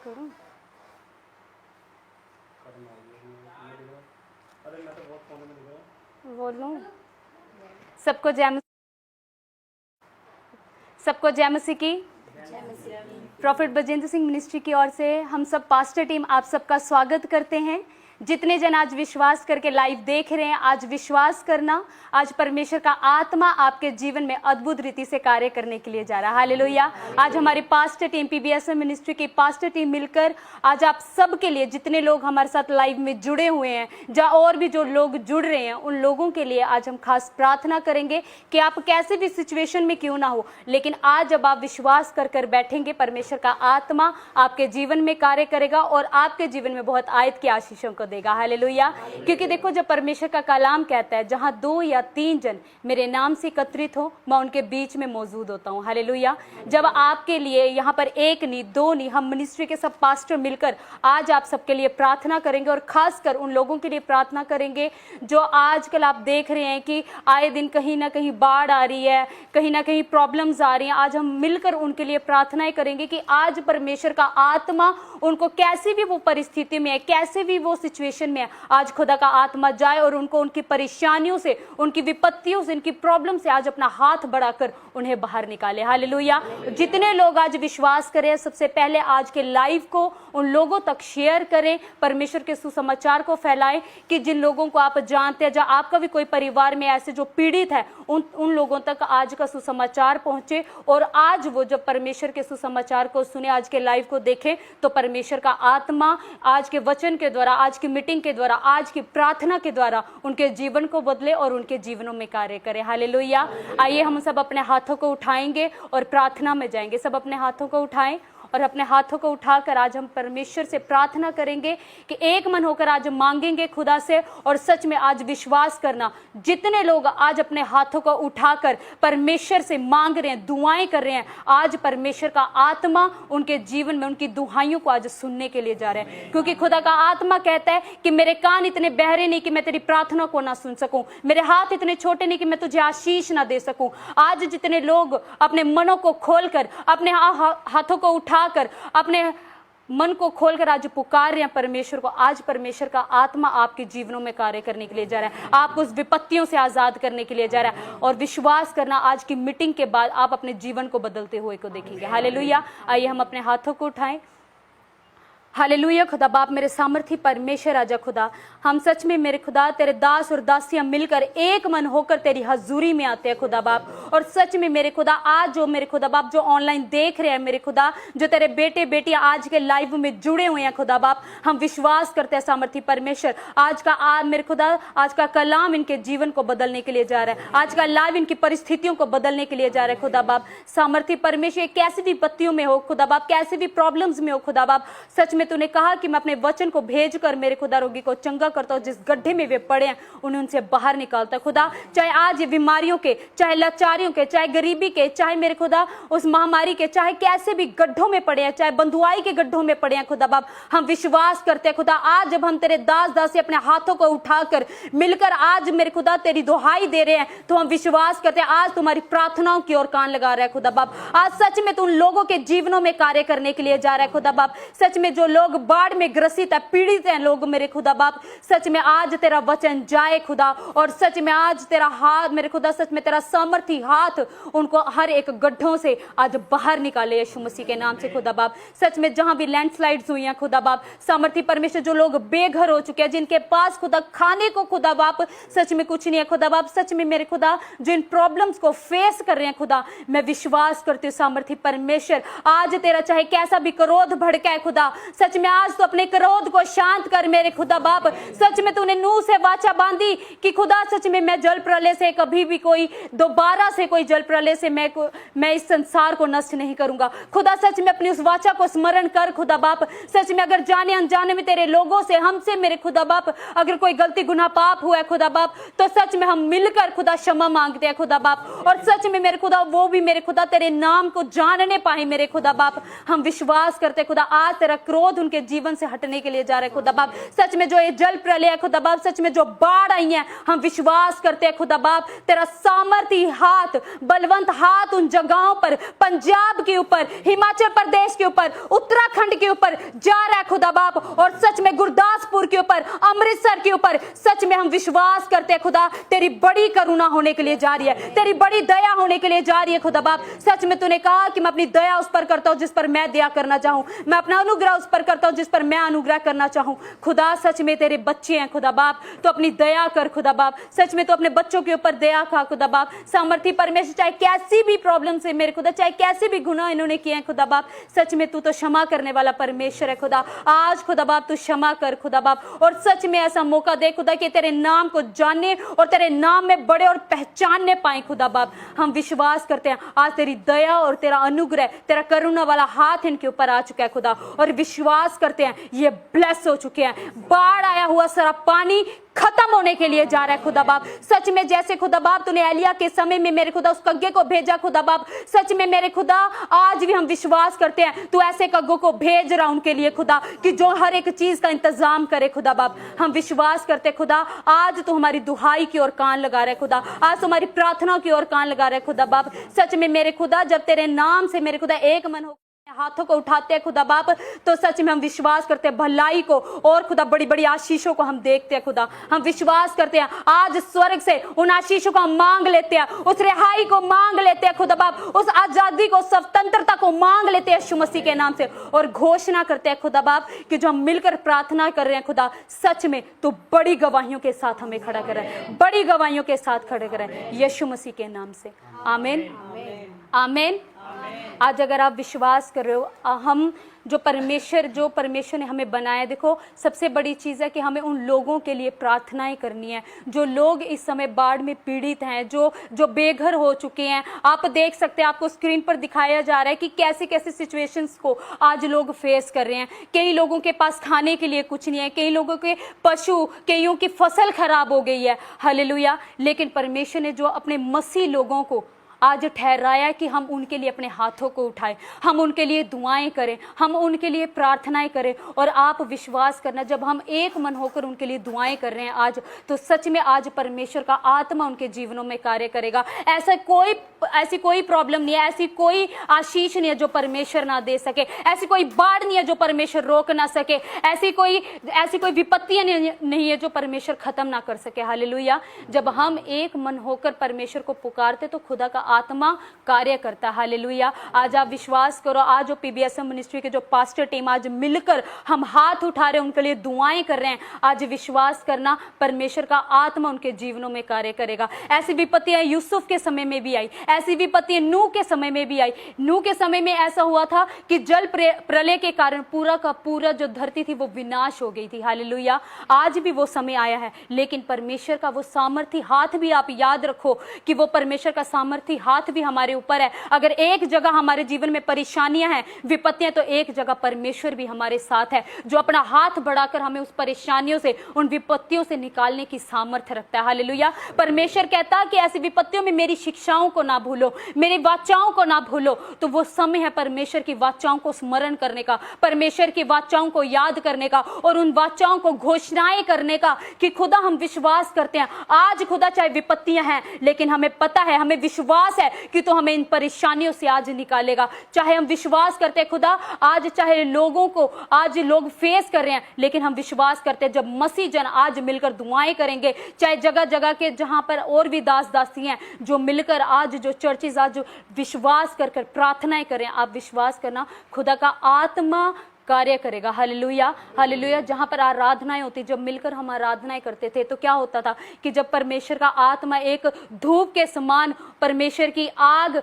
करूं? बोलूं? सबको जय मसीह की। प्रॉफिट बजेंद्र सिंह मिनिस्ट्री की ओर से हम सब पास्टर टीम आप सबका स्वागत करते हैं। जितने जन आज विश्वास करके लाइव देख रहे हैं, आज विश्वास करना, आज परमेश्वर का आत्मा आपके जीवन में अद्भुत रीति से कार्य करने के लिए जा रहा है। हालेलुया। आज हमारी पास्टर टीम, पीबीएसएम मिनिस्ट्री की पास्टर टीम मिलकर आज आप सब के लिए, जितने लोग हमारे साथ लाइव में जुड़े हुए हैं, या और भी जो लोग जुड़ रहे हैं, उन लोगों के लिए आज हम खास प्रार्थना करेंगे कि आप कैसे भी सिचुएशन में क्यों ना हो, लेकिन आज जब आप विश्वास कर कर बैठेंगे, परमेश्वर का आत्मा आपके जीवन में कार्य करेगा और आपके जीवन में बहुत आयत की आशीषों को देगा। हालेलुया। क्योंकि देखो, जब परमेश्वर का कलाम कहता है जहां 2 या 3 जन मेरे नाम से एकत्रित हो, मैं उनके बीच में मौजूद होता हूं। हालेलुया। जब आपके लिए यहाँ पर 1 नहीं 2 नहीं, हम मिनिस्ट्री के सब पास्टर मिलकर आज आप सबके लिए प्रार्थना करेंगे और खासकर उन लोगों के लिए प्रार्थना करेंगे जो आजकल आप देख रहे हैं कि आए दिन कहीं ना कहीं बाढ़ आ रही है, कहीं ना कहीं प्रॉब्लम्स आ रही हैं। आज हम मिलकर उनके लिए प्रार्थनाएं करेंगे कि आज परमेश्वर का आत्मा उनको कैसी भी वो परिस्थिति में है, कैसे भी वो सिचुएशन में है, आज खुदा का आत्मा जाए और उनको उनकी परेशानियों से, उनकी विपत्तियों से, उनकी प्रॉब्लम से आज अपना हाथ बढ़ाकर उन्हें बाहर निकाले। हालेलुया। जितने लोग आज विश्वास करें, सबसे पहले आज के लाइव को उन लोगों तक शेयर करें, परमेश्वर के सुसमाचार को फैलाएं कि जिन लोगों को आप जानते हैं, जहां आपका भी कोई परिवार में ऐसे जो पीड़ित है, उन लोगों तक आज का सुसमाचार पहुंचे और आज वो जब परमेश्वर के सुसमाचार को सुने, आज के लाइव को देखें, तो परमेश्वर का आत्मा आज के वचन के द्वारा, आज की मीटिंग के द्वारा, आज की प्रार्थना के द्वारा उनके जीवन को बदले और उनके जीवनों में कार्य करे। हालेलुया। आइए हम सब अपने हाथों को उठाएंगे और प्रार्थना में जाएंगे। सब अपने हाथों को उठाएं और अपने हाथों को उठाकर आज हम परमेश्वर से प्रार्थना करेंगे कि एक मन होकर आज मांगेंगे खुदा से। और सच में आज विश्वास करना, जितने लोग आज अपने हाथों को उठाकर परमेश्वर से मांग रहे हैं, दुआएं कर रहे हैं, आज परमेश्वर का आत्मा उनके जीवन में उनकी दुहाइयों को आज सुनने के लिए जा रहे हैं। क्योंकि खुदा का आत्मा कहता है कि मेरे कान इतने बहरे नहीं कि मैं तेरी प्रार्थना को ना सुन सकूं, मेरे हाथ इतने छोटे नहीं कि मैं तुझे आशीष ना दे सकूं। आज जितने लोग अपने मनों को खोलकर, अपने हाथों को उठा कर, अपने मन को खोलकर आज पुकार रहे हैं परमेश्वर को, आज परमेश्वर का आत्मा आपके जीवनों में कार्य करने के लिए जा रहा है, आपको उस विपत्तियों से आजाद करने के लिए जा रहा है। और विश्वास करना, आज की मीटिंग के बाद आप अपने जीवन को बदलते हुए को देखेंगे। हालेलुया। आइए हम अपने हाथों को उठाएं। हालेलुया। खुदा बाप, मेरे सामर्थी परमेश्वर आजा खुदा, हम सच में मेरे खुदा तेरे दास और दासियां मिलकर एक मन होकर तेरी हजूरी में आते हैं खुदा बाप। और सच में मेरे खुदा, आज जो मेरे खुदा बाप जो ऑनलाइन देख रहे हैं मेरे खुदा, जो तेरे बेटे बेटियां आज के लाइव में जुड़े हुए हैं खुदा बाप, हम विश्वास करते हैं सामर्थी परमेश्वर, आज का मेरे खुदा, आज का कलाम इनके जीवन को बदलने के लिए जा रहा है, आज का लाइव इनकी परिस्थितियों को बदलने के लिए जा रहा है खुदा बाप। सामर्थी परमेश्वर, कैसी भी विपत्तियों में हो खुदा बाप, कैसे भी प्रॉब्लम्स में हो खुदा बाप, सच में तूने कहा कि मैं अपने वचन को भेजकर मेरे खुदा रोगी को चंगा करता हूं, जिस गड्ढे में वे पड़े हैं उन्हें उनसे बाहर निकालता खुदा। चाहे आज ये बीमारियों के, चाहे लाचारियों के, चाहे गरीबी के, चाहे मेरे खुदा उस महामारी के, चाहे कैसे भी गड्ढों में पड़े हैं, चाहे बंधुआई के गड्ढों में पड़े हैं खुदा बाप, हम विश्वास करते हैं खुदा, आज जब हम तेरे दास दासी अपने हाथों को उठाकर मिलकर आज मेरे खुदा तेरी दुहाई दे रहे हैं, तो हम विश्वास करते हैं आज तुम्हारी प्रार्थनाओं की ओर कान लगा रहा है खुदा बाप। आज सच में तू उन लोगों के जीवनों में कार्य करने के लिए जा रहा है खुदा बाप। सच में जो लोग बाढ़ में ग्रसित है, पीड़ित हैं लोग मेरे खुदा बाप, सच में आज तेरा वचन जाए खुदा, और सच में आज तेरा हाथ मेरे खुदा, सच में तेरा सामर्थी हाथ उनको हर एक गड्ढों से आज बाहर निकाले यीशु मसीह के नाम से खुदा बाप। सच में जहां भी लैंडस्लाइड्स हुई हैं खुदा बाप, सामर्थी परमेश्वर, जो लोग बेघर हो चुके हैं, जिनके पास खुदा खाने को खुदा बाप सच में कुछ नहीं है खुदा बाप, सच में मेरे खुदा जो इन प्रॉब्लम्स को फेस कर रहे हैं खुदा, मैं विश्वास करती हूँ सामर्थी परमेश्वर, आज तेरा चाहे कैसा भी क्रोध भड़का है खुदा, सच में आज तो अपने क्रोध को शांत कर मेरे खुदा बाप। सच में तूने नूह से वाचा बांधी कि खुदा सच में मैं जल प्रलय से कभी भी कोई दोबारा से कोई जल प्रलय से मैं इस संसार को नष्ट नहीं करूंगा खुदा। सच में अपनी उस वाचा को स्मरण कर खुदा बाप। सच में अगर जाने अनजाने में तेरे लोगों से, हमसे मेरे खुदा बाप अगर कोई गलती गुनाह पाप हुआ है खुदा बाप, तो सच में हम मिलकर खुदा क्षमा मांगते हैं खुदा बाप। और सच में मेरे खुदा वो भी मेरे खुदा तेरे नाम को जानने पाए मेरे खुदा बाप। हम विश्वास करते खुदा आज तेरा क्रोध क्रोध उनके जीवन से हटने के लिए जा रहे हैं खुदा बाप। सच में जो ये जल प्रलय है खुदा बाप, सच में जो बाढ़ आई है, हम विश्वास करते हैं खुदा बाप तेरा सामर्थी हाथ, बलवंत हाथ उन जगहों पर, पंजाब के ऊपर, हिमाचल प्रदेश के ऊपर, उत्तराखंड के ऊपर जा रहा है खुदा बाप, और सच में गुरदासपुर के ऊपर, अमृतसर के ऊपर सच में हम विश्वास करते हैं खुदा तेरी बड़ी करुणा होने के लिए जा रही है, तेरी बड़ी दया होने के लिए जा रही है खुदा बाप। सच में तूने कहा कि मैं अपनी दया उस पर करता हूं जिस पर मैं दया करना चाहूं, मैं अपना अनुग्रह उस पर करता हूं जिस पर मैं अनुग्रह करना चाहूं। खुदा सच में तेरे बच्चे हैं खुदा बाप, तो अपनी दया कर खुदा बाप, सच में तो अपने बच्चों के ऊपर दया खा खुदा बाप। सामर्थी परमेश्वर चाहे कैसी भी प्रॉब्लम से मेरे खुदा, चाहे कैसे भी गुनाह इन्होंने किए हैं खुदा बाप, सच में तू तो क्षमा करने वाला परमेश्वर है खुदा। आज खुदा बाप तू क्षमा कर खुदा बाप, और सच में ऐसा मौका दे खुदा कि तेरे नाम को जानने और तेरे नाम में बड़े और पहचानने पाए खुदा बाप। हम विश्वास करते हैं आज तेरी दया और तेरा अनुग्रह, तेरा करुणा वाला हाथ इनके ऊपर आ चुका है खुदा, और विश्वास करते हैं ये ब्लेस हो चुके हैं। बाढ़ आया हुआ सारा पानी खत्म होने के लिए जा रहा है खुदा बाप। सच में जैसे खुदा बाप तूने एलिया के समय में मेरे खुदा उस कग्गे को भेजा खुदा बाप, सच में मेरे खुदा आज भी हम विश्वास करते हैं तू ऐसे कग्गों को भेज रहा उनके लिए खुदा, कि जो हर एक चीज का इंतजाम करे खुदा बाप। हम विश्वास करते खुदा आज तू हमारी दुहाई की ओर कान लगा रहे खुदा, आज तुम्हारी प्रार्थना की ओर कान लगा रहे खुदा बाप। सच में मेरे खुदा जब तेरे नाम से मेरे खुदा एक मन हो हाथों को उठाते हैं खुदा बाप, तो सच में हम विश्वास करते हैं भलाई को और खुदा बड़ी बड़ी आशीषों को हम देखते हैं खुदा। हम विश्वास करते हैं आज स्वर्ग से उन आशीषों को हम मांग लेते हैं, उस रिहाई को मांग लेते हैं खुदा बाप, उस आजादी को, स्वतंत्रता को मांग लेते हैं यीशु मसीह के नाम से, और घोषणा करते हैं खुदा बाप कि जो हम मिलकर प्रार्थना कर रहे हैं खुदा, सच में तो बड़ी गवाहियों के साथ हमें खड़ा कर रहे हैं, बड़ी गवाहियों के साथ खड़े कर रहे हैं यीशु मसीह के नाम से। आमीन आमीन। आज अगर आप विश्वास कर रहे हो, हम जो परमेश्वर ने हमें बनाया, देखो सबसे बड़ी चीज़ है कि हमें उन लोगों के लिए प्रार्थनाएं करनी है जो लोग इस समय बाढ़ में पीड़ित हैं, जो बेघर हो चुके हैं। आप देख सकते हैं, आपको स्क्रीन पर दिखाया जा रहा है कि कैसे कैसे सिचुएशंस को आज लोग फेस कर रहे हैं। कई लोगों के पास खाने के लिए कुछ नहीं है, कई लोगों के पशु, कईयों की फसल खराब हो गई है। हालेलुया। लेकिन परमेश्वर ने जो अपने मसीह लोगों को आज ठहराया कि हम उनके लिए अपने हाथों को उठाएं, हम उनके लिए दुआएं करें, हम उनके लिए प्रार्थनाएं करें। और आप विश्वास करना, जब हम एक मन होकर उनके लिए दुआएं कर रहे हैं आज, तो सच में आज परमेश्वर का आत्मा उनके जीवनों में कार्य करेगा। ऐसी कोई प्रॉब्लम नहीं है, ऐसी कोई आशीष नहीं है जो परमेश्वर ना दे सके, ऐसी कोई बाढ़ नहीं है जो परमेश्वर रोक ना सके, ऐसी कोई विपत्तियां नहीं है जो परमेश्वर खत्म ना कर सके। हालेलुया। जब हम एक मन होकर परमेश्वर को पुकारते तो खुदा का आत्मा कार्य करता है। हालेलुया। आज आप विश्वास करो, आज जो पीबीएसएम मिनिस्ट्री के जो पास्टर टीम आज मिलकर हम हाथ उठा रहे हैं, उनके लिए दुआएं कर रहे हैं, आज विश्वास करना परमेश्वर का आत्मा उनके जीवनों में कार्य करेगा। ऐसी विपत्तियां यूसुफ के समय में भी आई, ऐसी विपत्तियां नूह के समय में भी आई। नूह के समय में ऐसा हुआ था कि जल प्रलय के कारण पूरा का पूरा जो धरती थी वो विनाश हो गई थी। हालेलुया। आज भी वो समय आया है, लेकिन परमेश्वर का वो सामर्थी हाथ भी आप याद रखो कि वो परमेश्वर का सामर्थी हाथ भी हमारे ऊपर है। अगर एक जगह हमारे जीवन में परेशानियां हैं, विपत्तियां, तो एक जगह परमेश्वर भी हमारे साथ है, जो अपना हाथ बढ़ाकर हमें उस परेशानियों से, उन विपत्तियों से निकालने की सामर्थ्य रखता है। हालेलुया। परमेश्वर कहता है कि ऐसी विपत्तियों में मेरी शिक्षाओं को ना भूलो, मेरी वाचाओं को ना भूलो। तो वो समय है परमेश्वर की वाचाओं को स्मरण करने का, परमेश्वर की वाचाओं को याद करने का, और उन वाचाओं को घोषणाएं करने का कि खुदा हम विश्वास करते हैं आज खुदा चाहे विपत्तियां हैं, लेकिन हमें पता है, हमें विश्वास है कि तो हमें इन परेशानियों से आज निकालेगा। चाहे हम विश्वास करते हैं खुदा आज, चाहे लोगों को आज लोग फेस कर रहे हैं, लेकिन हम विश्वास करते हैं जब मसीह जन आज मिलकर दुआएं करेंगे, चाहे जगह जगह के जहां पर और भी दास दासी हैं जो मिलकर आज जो चर्चेज आज विश्वास कर प्रार्थनाएं करें, आप विश्वास करना खुदा का आत्मा कार्य करेगा। हालेलुया। हालेलुया। जहां पर आराधनाएं होती, जब मिलकर हम आराधनाएं करते थे तो क्या होता था कि जब परमेश्वर का आत्मा एक धूप के समान, परमेश्वर की आग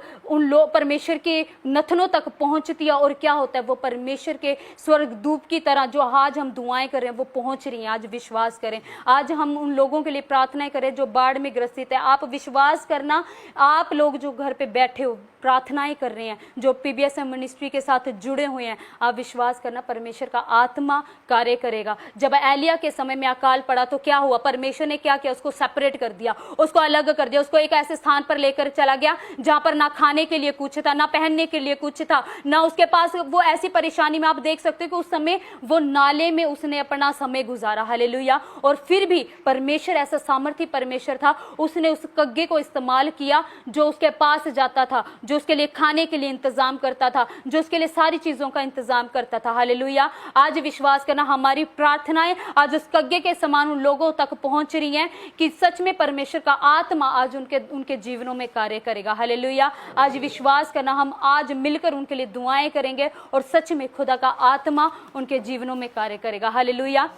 परमेश्वर के नथनों तक पहुंचती है, और क्या होता है वो परमेश्वर के स्वर्गदूत की तरह जो आज हम दुआएं कर रहे हैं वो पहुंच रही हैं। आज विश्वास करें, आज हम उन लोगों के लिए प्रार्थनाएं करें जो बाढ़ में ग्रसित है। आप विश्वास करना, आप लोग जो घर पे बैठे हो प्रार्थनाएं कर रहे हैं, जो PBSM मिनिस्ट्री के साथ जुड़े हुए हैं, आप विश्वास करना परमेश्वर का आत्मा कार्य करेगा। जब एलिया के समय में अकाल पड़ा तो क्या हुआ, परमेश्वर ने क्या किया, उसको सेपरेट कर दिया, उसको अलग कर दिया, उसको एक ऐसे स्थान पर लेकर चला गया जहां पर ना खाने के लिए कुछ था, ना पहनने के लिए कुछ था, ना उसके पास, वो ऐसी परेशानी में आप देख सकते हो कि उस समय वो नाले में उसने अपना समय गुजारा। हालेलुया। और फिर भी परमेश्वर ऐसा सामर्थी परमेश्वर था, उसने उस कग्गे को इस्तेमाल किया जो उसके पास जाता था, जो उसके लिए खाने के लिए इंतजाम करता था, जो उसके लिए सारी चीजों का इंतजाम करता था। हालेलुया। आज विश्वास करना, हमारी प्रार्थनाएं आज उस कग्गे के समान उन लोगों तक पहुंच रही हैं कि सच में परमेश्वर का आत्मा आज उनके जीवनों में कार्य करेगा। हालेलुया। आज विश्वास करना, हम आज मिलकर उनके लिए दुआएं करेंगे और सच में खुदा का आत्मा उनके जीवनों में कार्य करेगा। हालेलुया।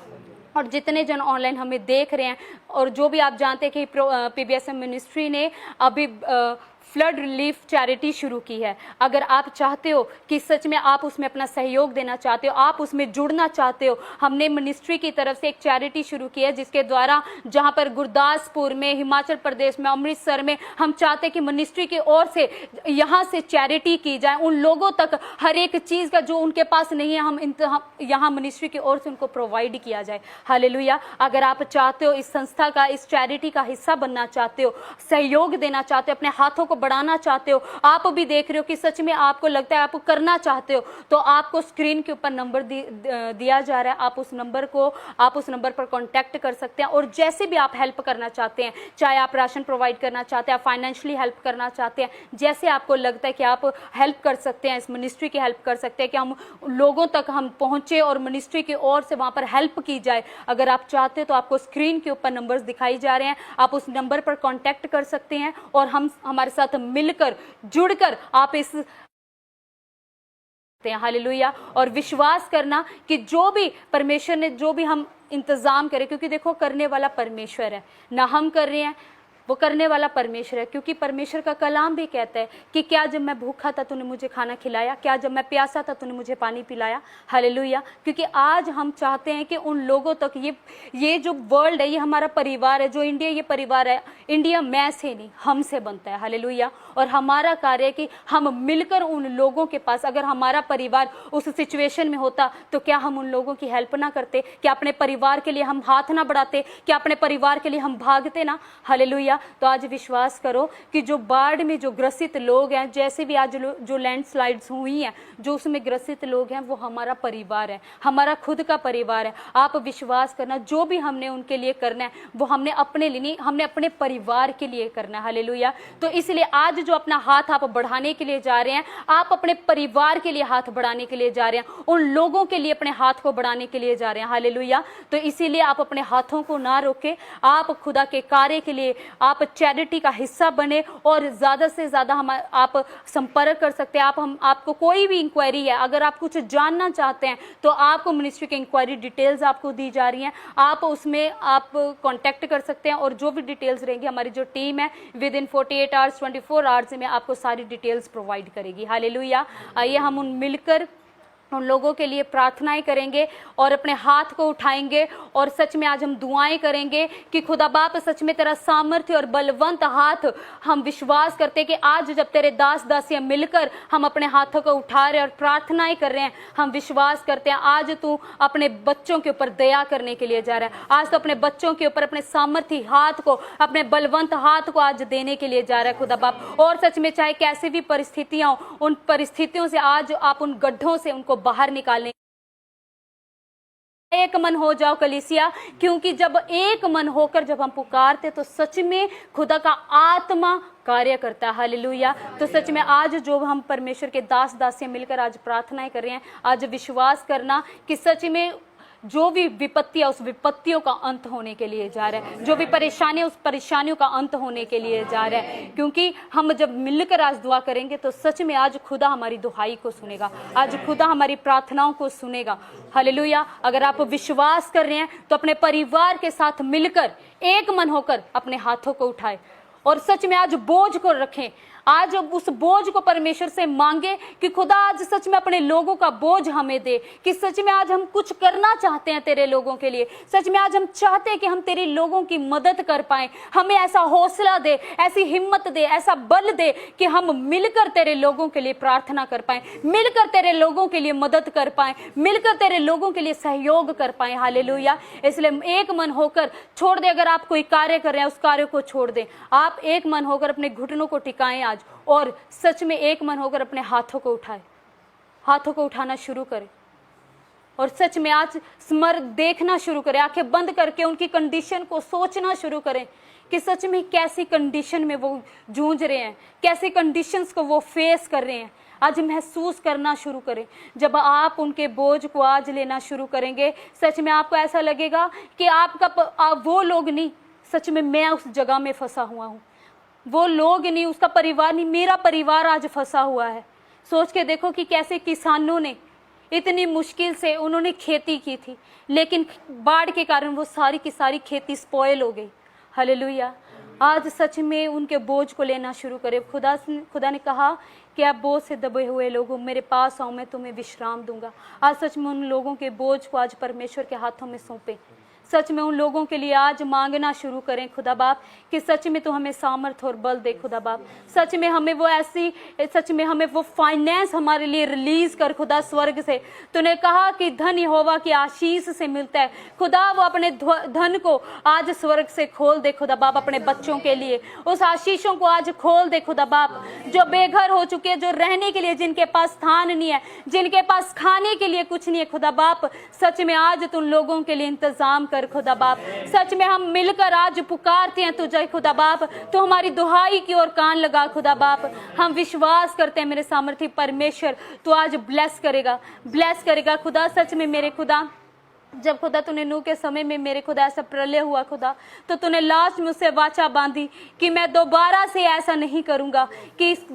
और जितने जन ऑनलाइन हमें देख रहे हैं और जो भी आप जानते हैं कि PBSM मिनिस्ट्री ने अभी फ्लड रिलीफ चैरिटी शुरू की है। अगर आप चाहते हो कि सच में आप उसमें अपना सहयोग देना चाहते हो, आप उसमें जुड़ना चाहते हो, हमने मिनिस्ट्री की तरफ से एक चैरिटी शुरू की है जिसके द्वारा जहां पर गुरदासपुर में, हिमाचल प्रदेश में, अमृतसर में हम चाहते हैं कि मिनिस्ट्री की ओर से यहाँ से चैरिटी की जाए, उन लोगों तक हर एक चीज़ का जो उनके पास नहीं है हम यहाँ मिनिस्ट्री की ओर से उनको प्रोवाइड किया जाए। हालेलुया। अगर आप चाहते हो इस संस्था का, इस चैरिटी का हिस्सा बनना चाहते हो, सहयोग देना चाहते हो, अपने हाथों को बढ़ाना चाहते हो, आप भी देख रहे हो कि सच में आपको लगता है आप करना चाहते हो, तो आपको स्क्रीन के ऊपर नंबर दिया जा रहा है, आप उस नंबर पर कांटेक्ट कर सकते हैं। और जैसे भी आप हेल्प करना चाहते हैं, चाहे आप राशन प्रोवाइड करना चाहते हैं, आप फाइनेंशियली हेल्प करना चाहते हैं, जैसे आपको लगता है कि आप हेल्प कर सकते हैं, इस मिनिस्ट्री की हेल्प कर सकते हैं कि हम लोगों तक हम पहुंचे और मिनिस्ट्री की ओर से वहां पर हेल्प की जाए, अगर आप चाहते हो तो आपको स्क्रीन के ऊपर नंबर्स दिखाई जा रहे हैं, आप उस नंबर पर कांटेक्ट कर सकते हैं और हम हमारे साथ मिलकर जुड़कर आप इस हालेलुया। और विश्वास करना कि जो भी परमेश्वर ने, जो भी हम इंतजाम करें, क्योंकि देखो करने वाला परमेश्वर है, ना हम कर रहे हैं, वो करने वाला परमेश्वर है। क्योंकि परमेश्वर का कलाम भी कहता है कि क्या जब मैं भूखा था तूने मुझे खाना खिलाया, क्या जब मैं प्यासा था तूने मुझे पानी पिलाया। हालेलुया। क्योंकि आज हम चाहते हैं कि उन लोगों तक ये जो वर्ल्ड है, ये हमारा परिवार है, जो इंडिया ये परिवार है, इंडिया मैं से नहीं हमसे बनता है। हालेलुया। और हमारा कार्य है कि हम मिलकर उन लोगों के पास, अगर हमारा परिवार उस सिचुएशन में होता तो क्या हम उन लोगों की हेल्प ना करते, क्या अपने परिवार के लिए हम हाथ ना बढ़ाते, क्या अपने परिवार के लिए हम भागते ना। हालेलुया। तो आज विश्वास करो कि जो बाढ़ में जो ग्रसित लोग हैं, जैसे भी आज जो लैंडस्लाइड्स हुई हैं, जो उसमें ग्रसित लोग हैं, वो हमारा परिवार है, हमारा खुद का परिवार है। आप विश्वास करना, जो भी हमने उनके लिए करना है वो हमने अपने लिए नहीं, हमने अपने परिवार के लिए करना है। हालेलुया। तो इसलिए आज जो अपना हाथ आप बढ़ाने के लिए जा रहे हैं, आप अपने परिवार के लिए हाथ बढ़ाने के लिए जा रहे हैं, उन लोगों के लिए अपने हाथ को बढ़ाने के लिए जा रहे हैं। हालेलुया। तो इसीलिए आप अपने हाथों को ना रोके, आप खुदा के कार्य के लिए आप चैरिटी का हिस्सा बने और ज्यादा से ज्यादा आप संपर्क कर सकते हैं। आपको कोई भी इंक्वायरी है, अगर आप कुछ जानना चाहते हैं तो आपको मिनिस्ट्री की इंक्वायरी डिटेल्स आपको दी जा रही हैं, आप उसमें आप कांटेक्ट कर सकते हैं और जो भी डिटेल्स रहेंगी हमारी जो टीम है विद इन 48 आवर्स 24 आवर्स में आपको सारी डिटेल्स प्रोवाइड करेगी। हालेलुया। आइए हम मिलकर उन लोगों के लिए प्रार्थनाएं करेंगे और अपने हाथ को उठाएंगे और सच में आज हम दुआएं करेंगे कि खुदा बाप सच में तेरा सामर्थ्य और बलवंत हाथ, हम विश्वास करते कि आज जब तेरे दास दासियां मिलकर हम अपने हाथों को उठा रहे हैं और प्रार्थनाएं कर रहे हैं, हम विश्वास करते हैं आज तू अपने बच्चों के ऊपर दया करने के लिए जा रहा है। आज तो अपने बच्चों के ऊपर अपने सामर्थ्य हाथ को, अपने बलवंत हाथ को आज देने के लिए जा रहा है खुदा बाप। और सच में चाहे कैसी भी परिस्थितियां हो, उन परिस्थितियों से आज आप उन गड्ढों से उनको बाहर निकालने, एक मन हो जाओ कलीसिया, क्योंकि जब एक मन होकर जब हम पुकारते तो सच में खुदा का आत्मा कार्य करता है। हालेलुया। तो सच में आज जो हम परमेश्वर के दास दासियां मिलकर आज प्रार्थनाएं कर रहे हैं, आज विश्वास करना कि सच में जो भी विपत्तियां, उस विपत्तियों का अंत होने के लिए जा रहा है, जो भी परेशानियां, उस परेशानियों का अंत होने के लिए जा रहा है। क्योंकि हम जब मिलकर आज दुआ करेंगे तो सच में आज खुदा हमारी दुहाई को सुनेगा, आज खुदा हमारी प्रार्थनाओं को सुनेगा। हालेलुया। अगर आप विश्वास कर रहे हैं तो अपने परिवार के साथ मिलकर एक मन होकर अपने हाथों को उठाए और सच में आज बोझ को रखें। आज अब उस बोझ को परमेश्वर से मांगे कि खुदा आज सच में अपने लोगों का बोझ हमें दे, कि सच में आज हम कुछ करना चाहते हैं तेरे लोगों के लिए। सच में आज हम चाहते हैं कि हम तेरे लोगों की मदद कर पाए। हमें ऐसा हौसला दे, ऐसी हिम्मत दे, ऐसा बल दे कि हम मिलकर तेरे लोगों के लिए प्रार्थना कर पाए, मिलकर तेरे लोगों के लिए मदद कर पाए, मिलकर तेरे लोगों के लिए सहयोग कर पाए। हालेलुया। इसलिए एक मन होकर छोड़ दे, अगर आप कोई कार्य कर रहे हैं उस कार्य को छोड़ दें। आप एक मन होकर अपने घुटनों को टिकाएं आज, और सच में एक मन होकर अपने हाथों को उठाएं, हाथों को उठाना शुरू करें, और सच में आज देखना शुरू करें, आंखें बंद करके उनकी कंडीशन को सोचना शुरू करें कि सच में कैसी कंडीशन में वो जूझ रहे हैं, कैसी कंडीशंस को वो फेस कर रहे हैं। आज महसूस करना शुरू करें। जब आप उनके बोझ को आज लेना शुरू करेंगे, सच में आपको ऐसा लगेगा कि आपका वो लोग नहीं, सच में मैं उस जगह में फंसा हुआ हूँ, वो लोग नहीं, उसका परिवार नहीं, मेरा परिवार आज फंसा हुआ है। सोच के देखो कि कैसे किसानों ने इतनी मुश्किल से उन्होंने खेती की थी, लेकिन बाढ़ के कारण वो सारी की सारी खेती स्पॉइल हो गई। हालेलुया। आज सच में उनके बोझ को लेना शुरू करें। खुदा ने कहा कि आप बोझ से दबे हुए लोगों मेरे पास आओ, मैं तुम्हें विश्राम दूंगा। आज सच में उन लोगों के बोझ को आज परमेश्वर के हाथों में सौंपें। सच में उन लोगों के लिए आज मांगना शुरू करें खुदा बाप कि सच में तो हमें सामर्थ और बल दे खुदा बाप। सच में हमें वो फाइनेंस हमारे लिए रिलीज कर खुदा स्वर्ग से। तूने कहा कि धन यहोवा की आशीष से मिलता है खुदा, वो अपने धन को आज स्वर्ग से खोल दे खुदा बाप अपने बच्चों के लिए। उस आशीषों को आज खोल दे खुदा बाप, जो बेघर हो चुके हैं, जो रहने के लिए जिनके पास स्थान नहीं है, जिनके पास खाने के लिए कुछ नहीं है खुदा बाप, सच में आज तुम लोगों के लिए इंतजाम कर खुदा बाप। सच में हम मिलकर आज पुकारते हैं तुझे खुदा बाप, तो हमारी दुहाई की ओर कान लगा खुदा बाप। हम विश्वास करते हैं मेरे सामर्थी परमेश्वर, तू आज ब्लेस करेगा खुदा। सच में मेरे खुदा, जब खुदा तूने नूह के समय में मेरे खुदा ऐसा प्रलय हुआ खुदा, तो तूने लास्ट में उससे वाचा बांधी कि मैं दोबारा से ऐसा नहीं करूंगा कि इस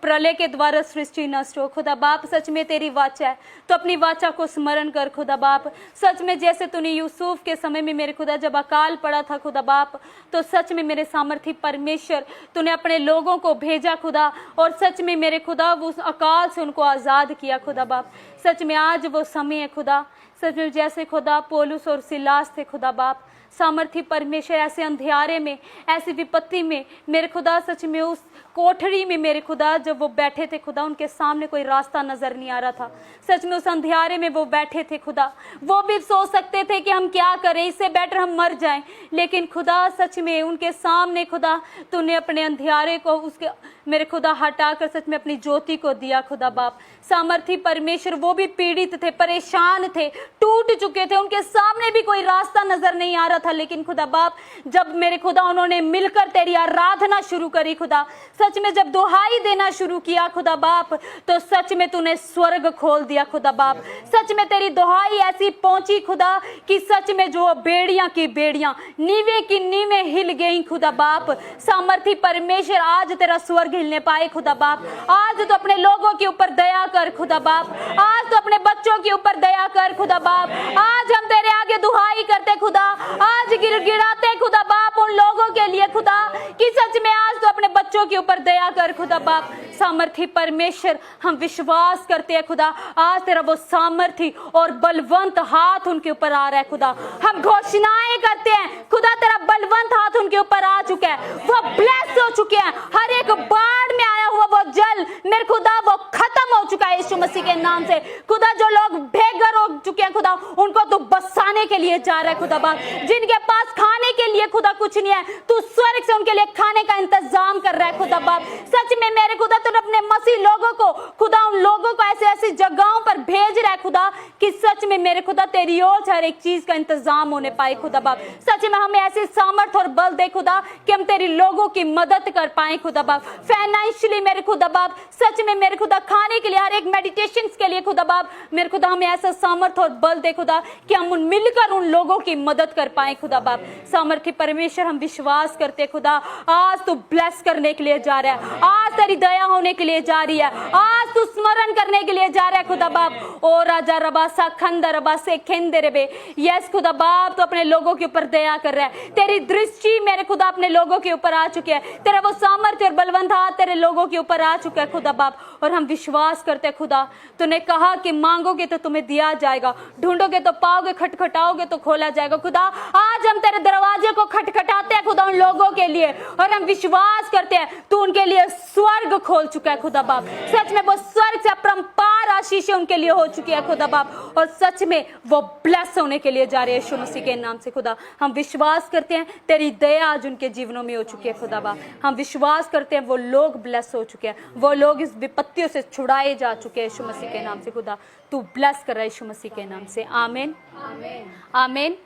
प्रलय के द्वारा सृष्टि नष्ट हो खुदा बाप। सच में तेरी वाचा है, तो अपनी वाचा को स्मरण कर खुदा बाप। सच में जैसे तूने यूसुफ के समय में मेरे खुदा जब अकाल पड़ा था खुदा बाप, तो सच में मेरे सामर्थी परमेश्वर तूने अपने लोगों को भेजा खुदा, और सच में मेरे खुदा वो उस अकाल से उनको आज़ाद किया खुदा बाप। सच में आज वो समय है खुदा, सच में जैसे खुदा पौलुस और सिलास थे खुदा बाप, सामर्थी परमेश्वर ऐसे अंधियारे में, ऐसी विपत्ति में मेरे खुदा, सच में उस कोठरी में मेरे खुदा जब वो बैठे थे खुदा, उनके सामने कोई रास्ता नजर नहीं आ रहा था। सच में उस अंधियारे में वो बैठे थे खुदा, वो भी सोच सकते थे कि हम क्या करें, इससे बेटर हम मर जाएं, लेकिन खुदा सच में उनके सामने खुदा तूने अपने अंधियारे को उसके मेरे खुदा हटाकर सच में अपनी ज्योति को दिया खुदा बाप। सामर्थी परमेश्वर वो भी पीड़ित थे, परेशान थे, टूट चुके थे, उनके सामने भी कोई रास्ता नजर नहीं आ रहा था, लेकिन खुदा बाप जब मेरे खुदा उन्होंने मिलकर तेरी आराधना शुरू करी खुदा, सच में जब दुहाई देना शुरू किया खुदा बाप, तो सच में तूने स्वर्ग खोल दिया खुदा बाप। सच में तेरी दुहाई ऐसी पहुंची खुदा कि सच में जो बेड़ियां की बेड़ियां, नीवे की नीवे हिल गई खुदा बाप। सामर्थी परमेश्वर आज तेरा स्वर्ग हिलने पाए खुदा बाप। आज तो अपने लोगों के ऊपर दया कर खुदा बाप, आज तो अपने बच्चों के ऊपर दया कर खुदा बाप। आज हम तेरे आगे दुहाई करते खुदा, आज गिड़गिड़ाते खुदा बाप उन लोगों के लिए खुदा कि सच में आज तो अपने बच्चों के ऊपर दया कर खुदा बाप। सामर्थी परमेश्वर हम विश्वास करते हैं खुदा, आज तेरा वो सामर्थी और बलवंत हाथ उनके ऊपर आ रहा है खुदा। हम घोषणाएं करते हैं खुदा तेरा बलवंत हाथ उनके ऊपर आ चुका है, वो ब्लेस हो चुके हैं। हर एक बाढ़ में आया हुआ वो जल मेरे खुदा वो खत्म हो चुका है यीशु मसीह के नाम से खुदा। जो लोग बेघर हो चुके हैं खुदा, उनको तू बसाने के लिए जा रहा है खुदा बाप। जिनके पास खाने के लिए खुदा कुछ नहीं है, तू स्वर्ग से उनके लिए खाने का इंतजाम कर रहा है खुदा बाप। सच में मेरे खुदा तूने अपने मसीह लोगों को खुदा उन लोगों को ऐसे ऐसी जगहों पर भेज रहा है खुदा कि सच में मेरे खुदा तेरी ओर से हर एक चीज का इंतजाम होने पाए खुदा बाप। सच में हमें ऐसे सामर्थ और बल दे खुदा कि हम तेरी लोगों की मदद कर पाए खुदा बाप। फाइनेंशियली मेरे खुदा बाप, सच में मेरे खुदा खाने के लिए, हर एक मेडिटेशन के लिए खुदा बाप, मेरे खुदा हमें ऐसा सामर्थ सामर्थ और बल दे खुदा कि हम मिलकर उन लोगों की मदद कर पाए खुदा बाप। सामर्थ्य परमेश्वर हम विश्वास करते खुदा, आज तू ब्लेस करने के लिए जा रहा है, आज तेरी दया होने के लिए जा रही है, आज तू स्मरण करने के लिए जा रहा है खुदा बाप। ओ राजा रबासा खंदा रबासे खेंदे रे बे, यस खुदा बाप तो अपने लोगों के ऊपर दया कर रहा है। तेरी दृष्टि मेरे खुदा अपने लोगों के ऊपर आ चुकी है, तेरा वो सामर्थ्य और बलवंत हाथ तेरे लोगों के ऊपर आ चुका है खुदा बाप। और हम विश्वास करते खुदा, तूने कहा कि मांगोगे तो तुम्हें दिया जाएगा, ढूंढोगे तो पाओगे, खटखटाओगे तो खोला जाएगा खुदा। आज हम तेरे दरवाजे को खटखटाते हैं खुदा उन लोगों के लिए, और हम विश्वास करते हैं तू उनके लिए स्वर्ग खोल चुका है खुदा बाप। सच में वो स्वर्ग से अपरंपार आशीष उनके लिए हो चुकी है खुदा बाप, और सच में वो ब्लेस होने के लिए जा रहे हैं यीशु मसीह के नाम से खुदा। हम विश्वास करते हैं तेरी दया आज उनके जीवनों में हो चुकी है खुदा बाप। हम विश्वास करते हैं वो लोग ब्लेस हो चुके हैं, वो लोग इस विपत्तियों से छुड़ाए जा चुके हैं यीशु मसीह के नाम से खुदा। तू ब्लेस कर रहा है यीशु मसीह के नाम से। आमीन आमीन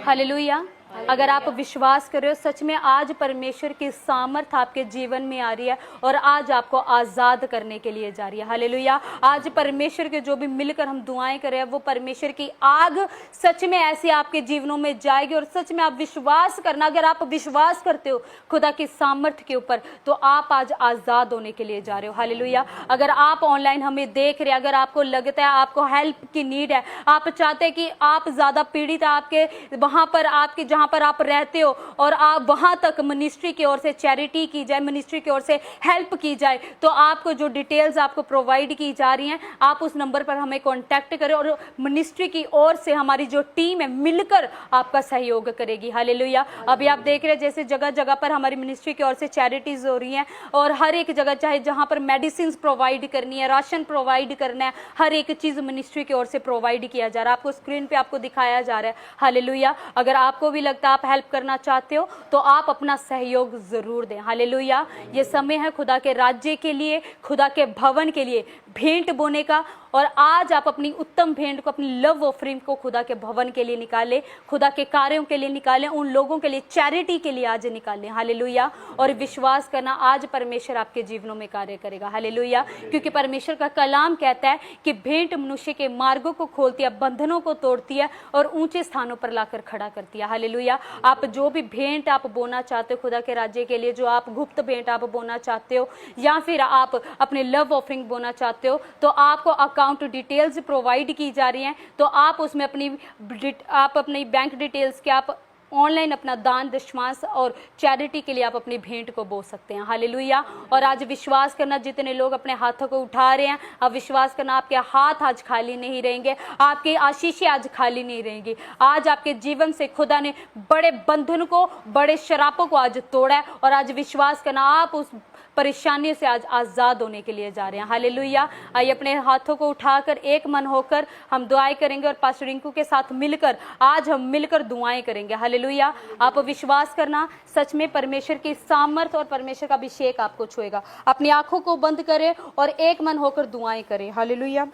हालेलुया। अगर आप विश्वास कर रहे हो सच में आज परमेश्वर की सामर्थ आपके जीवन में आ रही है और आज आपको आज़ाद करने के लिए जा रही है। हालेलुया। आज परमेश्वर के जो भी मिलकर हम दुआएं कर रहे हैं वो परमेश्वर की आग सच में ऐसे आपके जीवनों में जाएगी। और सच में आप विश्वास करना, अगर आप विश्वास करते हो खुदा की सामर्थ के ऊपर तो आप आज आज़ाद होने के लिए जा रहे हो। हालेलुया। अगर आप ऑनलाइन हमें देख रहे हैं, अगर आपको लगता है आपको हेल्प की नीड है, आप चाहते हैं कि आप ज़्यादा पीड़ित है, आपके वहाँ पर आपके जहाँ पर आप रहते हो और आप वहां तक मिनिस्ट्री की ओर से चैरिटी की जाए, मिनिस्ट्री की ओर से हेल्प की जाए, तो आपको जो डिटेल्स आपको प्रोवाइड की जा रही हैं आप उस नंबर पर हमें कांटेक्ट करें और मिनिस्ट्री की ओर से हमारी जो टीम है मिलकर आपका सहयोग करेगी। हालेलुया। अभी आप देख रहे हैं जैसे जगह जगह पर हमारी मिनिस्ट्री की ओर से चैरिटीज हो रही हैं और हर एक जगह चाहे जहां पर मेडिसिन प्रोवाइड करनी है, राशन प्रोवाइड करना है, हर एक चीज मिनिस्ट्री की ओर से प्रोवाइड किया जा रहा है। आपको स्क्रीन पे आपको दिखाया जा रहा है। हालेलुया। अगर आपको भी लगता है आप हेल्प करना चाहते हो तो आप अपना सहयोग जरूर दें। हालेलुया। ये समय है खुदा के राज्य के लिए, खुदा के भवन के लिए भेंट बोने का। और आज आप अपनी उत्तम भेंट को, अपनी लव ऑफरिंग को खुदा के भवन के लिए निकालें, खुदा के कार्यों के लिए निकालें, उन लोगों के लिए, चैरिटी के लिए आज निकालें। हालेलुया। और विश्वास करना आज परमेश्वर आपके जीवनों में कार्य करेगा। हालेलुया। क्योंकि परमेश्वर का कलाम कहता है कि भेंट मनुष्य के मार्गों को खोलती है, बंधनों को तोड़ती है और ऊंचे स्थानों पर लाकर खड़ा करती है। हालेलुया। आप जो भी भेंट आप बोना चाहते हो खुदा के राज्य के लिए, जो आप गुप्त भेंट आप बोना चाहते हो या फिर आप अपने लव ऑफरिंग बोना चाहते हो, तो आपको अकाउंट डिटेल्स प्रोवाइड की जा रही हैं। तो आप उसमें अपनी बैंक डिटेल्स के आप ऑनलाइन अपना दान दशमांश और चैरिटी के लिए आप अपनी भेंट को बो सकते हैं। हालेलुया। और आज विश्वास करना, जितने लोग अपने हाथों को उठा रहे हैं, अब विश्वास करना आपके हाथ आज खाली नहीं रहेंगे, आपकी आशीषें आज खाली नहीं रहेंगी। आज आपके जीवन से खुदा ने बड़े बंधन को, बड़े शरापों को आज तोड़ा है और आज विश्वास करना आप उस परेशानी से आज आज़ाद होने के लिए जा रहे हैं। हालेलुया। आइए अपने हाथों को उठाकर एक मन होकर हम दुआएं करेंगे और पास्टर रिंकू के साथ मिलकर आज हम मिलकर दुआएं करेंगे। हालेलुया। आप विश्वास करना सच में परमेश्वर की सामर्थ और परमेश्वर का अभिषेक आपको छुएगा। अपनी आंखों को बंद करें और एक मन होकर दुआएं करें। हालेलुया।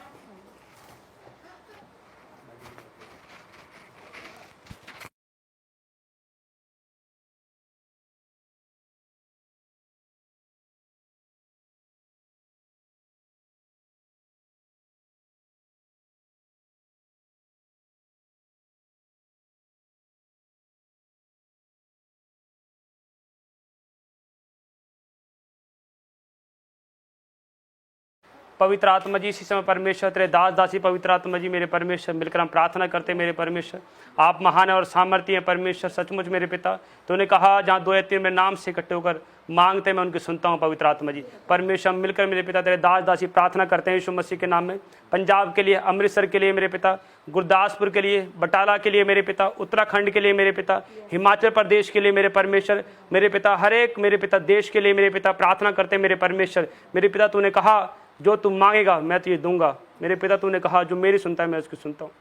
पवित्र आत्मा जी, इसी समय परमेश्वर तेरे दास दासी पवित्र आत्मा जी मेरे परमेश्वर मिलकर हम प्रार्थना करते हैं। मेरे परमेश्वर आप महान और सामर्थ्य हैं परमेश्वर, सचमुच मेरे पिता। तूने कहा जहाँ 2 या 3 मेरे नाम से इकट्ठे होकर मांगते मैं उनकी सुनता हूँ। पवित्र आत्मा जी परमेश्वर मिलकर मेरे पिता तेरे दास दासी प्रार्थना करते हैं यीशु मसीह के नाम में, पंजाब के लिए, अमृतसर के लिए मेरे पिता, गुरदासपुर के लिए, बटाला के लिए मेरे पिता, उत्तराखंड के लिए मेरे पिता, हिमाचल प्रदेश के लिए मेरे परमेश्वर, मेरे पिता हर एक मेरे पिता देश के लिए मेरे पिता प्रार्थना करते हैं। मेरे परमेश्वर मेरे पिता तूने कहा जो तुम मांगेगा मैं तुझे दूंगा। मेरे पिता तूने कहा जो मेरी सुनता है मैं उसकी सुनता हूँ।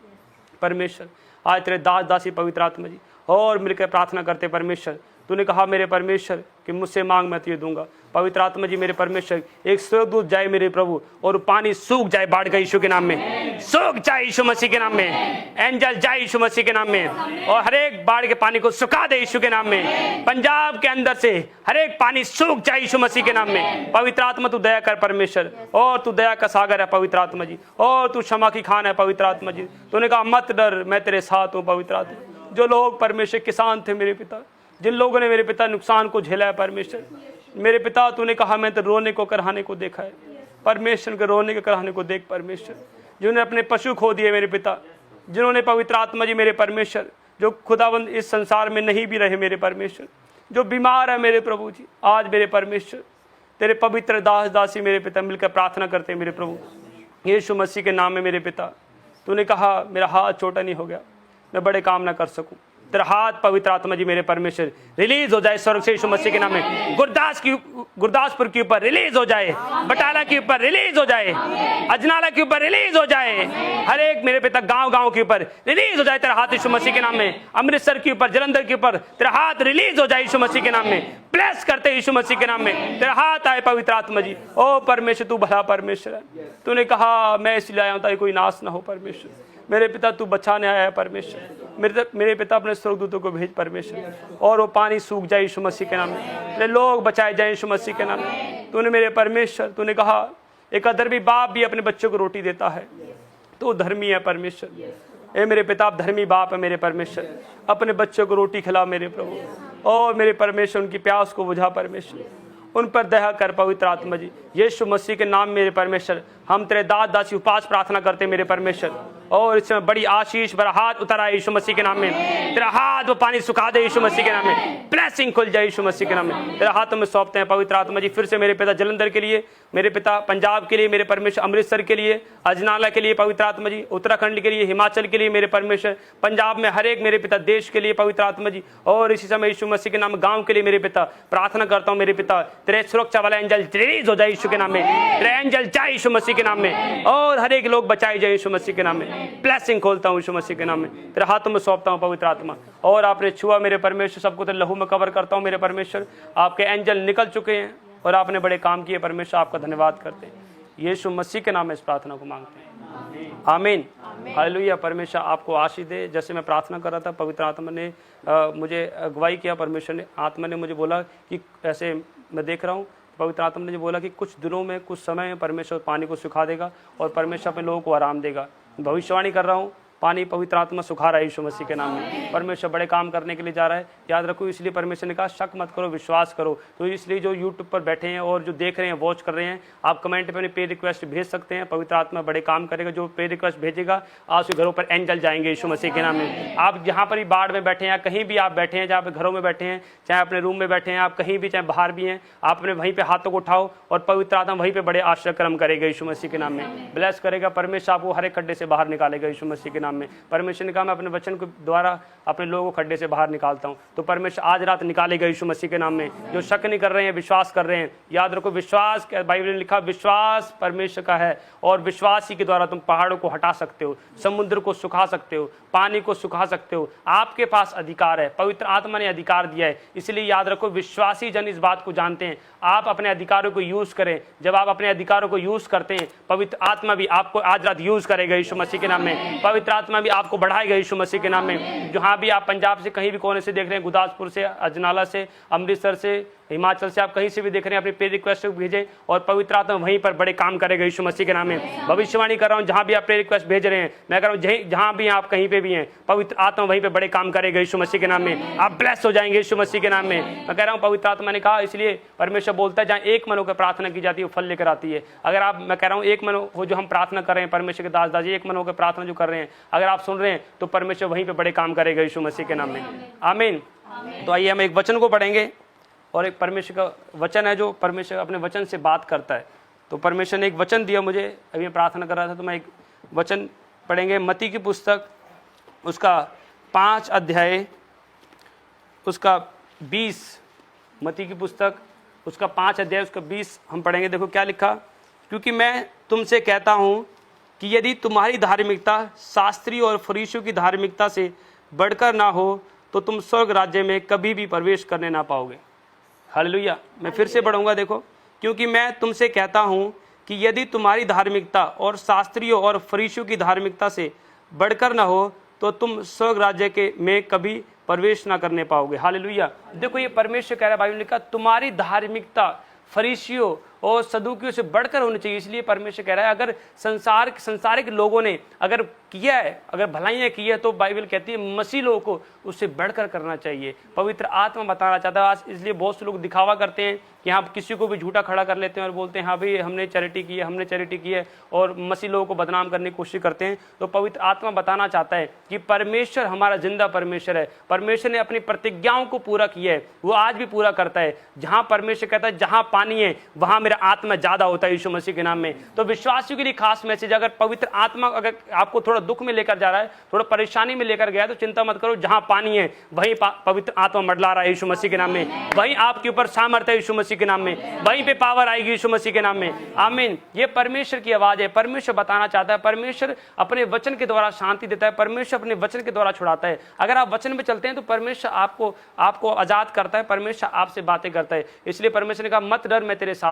परमेश्वर आज तेरे दास दासी पवित्र आत्मा जी और मिलकर प्रार्थना करते परमेश्वर, तूने कहा मेरे परमेश्वर कि मुझसे मांग मैं तुझे दूंगा। पवित्र आत्मा जी मेरे परमेश्वर, एक स्वर्गदूत जाए मेरे प्रभु और पानी सूख जाए बाढ़ का यीशु के नाम में, सूख जाए यीशु मसीह के नाम में। एंजल जाए यीशु मसीह के नाम में और हर एक बाढ़ के पानी को सुखा दे यीशु के नाम में। पंजाब के अंदर से हर एक पानी सूख जाए यीशु मसीह के नाम में। पवित्र आत्मा तू दया कर परमेश्वर, और तू दया का सागर है पवित्र आत्मा जी, और तू क्षमा की खान है पवित्र आत्मा जी। तूने कहा मत डर, मैं तेरे साथ हूँ पवित्र आत्मा। जो लोग परमेश्वर किसान थे मेरे पिता, जिन लोगों ने मेरे पिता नुकसान को झेला है परमेश्वर, मेरे पिता तूने कहा मैं तो रोने को कराने को देखा है परमेश्वर, के रोने के कराने को देख परमेश्वर। जिन्होंने अपने पशु खो दिए मेरे पिता, जिन्होंने पवित्र आत्मा जी मेरे परमेश्वर, जो खुदावंद इस संसार में नहीं भी रहे मेरे परमेश्वर, जो बीमार है मेरे प्रभु जी, आज मेरे परमेश्वर तेरे पवित्र दास दासी मेरे पिता मिलकर प्रार्थना करते हैं मेरे प्रभु यीशु मसीह के नाम में। मेरे पिता तूने कहा मेरा हाथ छोटा नहीं हो गया, मैं बड़े काम ना कर सकूं। तेरा हाथ पवित्र आत्मा जी मेरे परमेश्वर रिलीज हो जाए स्वर्ग से यीशु मसीह के नाम में। गुरदासपुर के ऊपर रिलीज हो जाए, बटाला के ऊपर रिलीज हो जाए, अजनाला के ऊपर रिलीज हो जाए, हर एक मेरे पिता गांव के ऊपर रिलीज हो जाए तेरा हाथ यीशु मसीह के नाम में। अमृतसर के ऊपर, जलंधर के ऊपर तेरा हाथ रिलीज हो जाए यीशु मसीह के नाम में। ब्लेस करते यीशु मसीह के नाम में, तेरा हाथ आए पवित्र आत्मा जी। ओ परमेश्वर तू भला परमेश्वर है, तूने कहा मैं इसलिए आया हूं ताकि कोई नाश ना हो परमेश्वर। मेरे पिता तू बचाने आया है परमेश्वर। मेरे पिता अपने स्वर्गदूतों को भेज परमेश्वर, और वो पानी सूख जाए यीशु मसीह के नाम में, तेरे लोग बचाए जाए यीशु मसीह के नाम में। तूने मेरे परमेश्वर, तूने कहा एक अधर्मी बाप भी अपने बच्चों को रोटी देता है, तो धर्मी है परमेश्वर। ए मेरे पिता आप धर्मी बाप है मेरे परमेश्वर, अपने बच्चों को रोटी खिला मेरे प्रभु, और मेरे परमेश्वर उनकी प्यास को बुझा परमेश्वर, उन पर दया कर पवित्र आत्मा जी यीशु मसीह के नाम मेरे परमेश्वर। हम तेरे दास दासी उपास प्रार्थना करते मेरे परमेश्वर, और इस समय बड़ी आशीष भरा हाथ उतरा यीशु मसीह के नाम में। तेरा हाथ वो पानी सुखा दे यीशु मसीह के नाम में, ब्लेसिंग खुल जाए यीशु मसीह के नाम में। तेरा हाथों में सौंपते हैं पवित्र आत्मा जी। फिर से मेरे पिता जलंधर के लिए, मेरे पिता पंजाब के लिए मेरे परमेश्वर, अमृतसर के लिए, अजनाला के लिए पवित्र आत्मा जी, उत्तराखंड के लिए, हिमाचल के लिए मेरे परमेश्वर, पंजाब में हर एक मेरे पिता देश के लिए पवित्र आत्मा जी, और इसी समय यीशु मसीह के नाम गाँव के लिए मेरे पिता प्रार्थना करता हूँ मेरे पिता। तेरे सुरक्षा वाला एंजल रिलीज हो जाए यीशु के नाम में, तेरे एंजल जाए यीशु मसीह के नाम में, और हर एक लोग बचाए जाए यीशु मसीह के नाम में। ब्लेसिंग खोलता हूँ यीशु मसीह के नाम में, तेरे हाथों में सौंपता हूँ पवित्र आत्मा। और आपने छुआ मेरे परमेश्वर, सबको तेरे लहू में कवर करता हूँ मेरे परमेश्वर। आपके एंजल निकल चुके हैं और आपने बड़े काम किए परमेश्वर, आपका धन्यवाद करते हैं यीशु मसीह के नाम में इस प्रार्थना को मांगते हैं, आमीन। हालेलुया। परमेश्वर आपको आशीष दे। जैसे मैं प्रार्थना कर रहा था, पवित्र आत्मा ने मुझे अगुवाई किया, परमेश्वर ने, आत्मा ने मुझे बोला कि ऐसे मैं देख रहा हूँ, पवित्र आत्मा ने बोला कि कुछ दिनों में, कुछ समय में परमेश्वर पानी को सुखा देगा और परमेश्वर अपने लोगों को आराम देगा। भविष्यवाणी कर रहा हूँ, पानी पवित्र आत्मा सुखा रहा है यीशु मसीह के नाम में। परमेश्वर बड़े काम करने के लिए जा रहा है, याद रखो। इसलिए परमेश्वर ने कहा शक मत करो, विश्वास करो। तो इसलिए जो यूट्यूब पर बैठे हैं और जो देख रहे हैं, वॉच कर रहे हैं, आप कमेंट पे अपने प्रेयर रिक्वेस्ट भेज सकते हैं। पवित्र आत्मा बड़े काम करेगा। जो प्रेयर रिक्वेस्ट भेजेगा, आज के घरों पर एंजल जाएंगे यीशु मसीह के नाम में। आप जहाँ पर भी बाढ़ में बैठे हैं, कहीं भी आप बैठे हैं, जहाँ पे घरों में बैठे हैं, चाहे अपने रूम में बैठे हैं, आप कहीं भी, चाहे बाहर भी हैं, आप अपने वहीं पे हाथों को उठाओ और पवित्र आत्मा वहीं पे बड़े आश्चर्य कर्म करेगा यीशु मसीह के नाम में। ब्लेस करेगा परमेश्वर, आपको हर एक खड्डे से बाहर निकालेगा यीशु मसीह के नाम में। परमेश्वर ने कहा मैं अपने वचन के द्वारा अपने लोगों को खड्डे से बाहर निकालता हूं, तो परमेश्वर आज रात निकालेगा यीशु मसीह के नाम में। जो शक नहीं कर रहे हैं, विश्वास कर रहे हैं, याद रखो विश्वास, बाइबल ने लिखा विश्वास परमेश्वर का है, और विश्वास ही के द्वारा तुम पहाड़ों को हटा सकते हो, समुद्र को सुखा सकते हो, पानी को सुखा सकते हो। आपके पास अधिकार है, पवित्र आत्मा ने अधिकार दिया है। इसलिए याद रखो विश्वासी जन इस बात को जानते हैं। आप अपने अधिकारों को यूज करें। जब आप अपने अधिकारों को यूज करते हैं, पवित्र आत्मा भी आपको आज रात यूज करेगा यीशु मसीह के नाम में। पवित्र आत्मा भी आपको बढ़ाएगा यीशु मसीह के नाम में। जहां भी आप पंजाब से कहीं भी कोने से देख रहे हैं, गुरदासपुर से, अजनाला से, अमृतसर से, हिमाचल से, आप कहीं से भी देख रहे हैं, अपनी प्रेयर रिक्वेस्ट भेजें और पवित्र आत्मा वहीं पर बड़े काम करेगा यीशु मसीह के नाम में। भविष्यवाणी कर रहा हूं, जहां भी आप प्रेयर रिक्वेस्ट भेज रहे हैं, मैं कह रहा हूं जहां भी आप कहीं पे भी हैं, पवित्र आत्मा वहीं पे बड़े काम करेगा यीशु मसीह के नाम में। आप ब्लेस हो जाएंगे यीशु मसीह के नाम में। मैं कह रहा हूं पवित्र आत्मा ने कहा, इसलिए परमेश्वर बोलता है जहां एक मन होकर प्रार्थना की जाती है वो फल लेकर आती है। अगर आप, मैं कह रहा हूं एक मन हो, जो हम प्रार्थना कर रहे हैं, परमेश्वर के दास दासी एक मन होकर प्रार्थना जो कर रहे हैं, अगर आप सुन रहे हैं तो परमेश्वर वहीं पे बड़े काम करेगा यीशु मसीह के नाम में, आमीन। तो आइए हम एक वचन को पढ़ेंगे, और एक परमेश्वर का वचन है जो परमेश्वर अपने वचन से बात करता है। तो परमेश्वर ने एक वचन दिया मुझे, अभी मैं प्रार्थना कर रहा था, तो मैं एक वचन पढ़ेंगे। मत्ती की पुस्तक उसका 5 अध्याय उसका 20, मत्ती की पुस्तक उसका 5 अध्याय उसका 20 हम पढ़ेंगे। देखो क्या लिखा, क्योंकि मैं तुमसे कहता हूँ कि यदि तुम्हारी धार्मिकता शास्त्री और फरीसियों की धार्मिकता से बढ़कर ना हो तो तुम स्वर्ग राज्य में कभी भी प्रवेश करने ना पाओगे। हालेलुया। मैं फिर से पढ़ूंगा, देखो, क्योंकि मैं तुमसे कहता हूँ कि यदि तुम्हारी धार्मिकता और शास्त्रियों और फरीसियों की धार्मिकता से बढ़कर ना हो तो तुम स्वर्ग राज्य के में कभी प्रवेश ना करने पाओगे। हालेलुया। देखो ये परमेश्वर कह रहा है, बाइबल में लिखा, तुम्हारी धार्मिकता फरीसियों और सदूकियों से बढ़कर होनी चाहिए। इसलिए परमेश्वर कह रहा है, अगर संसारिक लोगों ने अगर किया है, अगर भलाइयाँ की है, तो बाइबल कहती है मसीह लोगों को उससे बढ़कर करना चाहिए। पवित्र आत्मा बताना चाहता है आज। इसलिए बहुत से लोग दिखावा करते हैं कि हाँ, किसी को भी झूठा खड़ा कर लेते हैं और बोलते हैं हाँ भाई हमने चैरिटी की है, हमने चैरिटी की है, और मसीह लोगों को बदनाम करने की कोशिश करते हैं। तो पवित्र आत्मा बताना चाहता है कि परमेश्वर हमारा जिंदा परमेश्वर है। परमेश्वर ने अपनी प्रतिज्ञाओं को पूरा किया है, वो आज भी पूरा करता है। जहाँ परमेश्वर कहता है जहाँ पानी है वहाँ मेरा आत्मा ज्यादा होता है, यीशु मसीह के नाम में। तो विश्वासियों के लिए खास मैसेज, अगर पवित्र आत्मा अगर आपको थोड़ा दुख में लेकर जा रहा है, थोड़ा परेशानी में लेकर गया है, तो चिंता मत करो। जहाँ पानी है वहीं पवित्र आत्मा मंडला रहा है यीशु मसीह के नाम में। वहीं आपके ऊपर सामर्थ्य है यीशु मसीह के नाम में, वहीं पे पावर आएगी यीशु मसीह के नाम में। आमीन। ये परमेश्वर की आवाज है। परमेश्वर बताना चाहता है, परमेश्वर अपने वचन के द्वारा शांति देता है, परमेश्वर अपने वचन के द्वारा छुड़ाता है। अगर आप वचन में चलते हैं तो परमेश्वर आपको आजाद करता है, परमेश्वर आपसे बातें करता है। इसलिए परमेश्वर ने कहा मत डर, मैं तेरे साथ,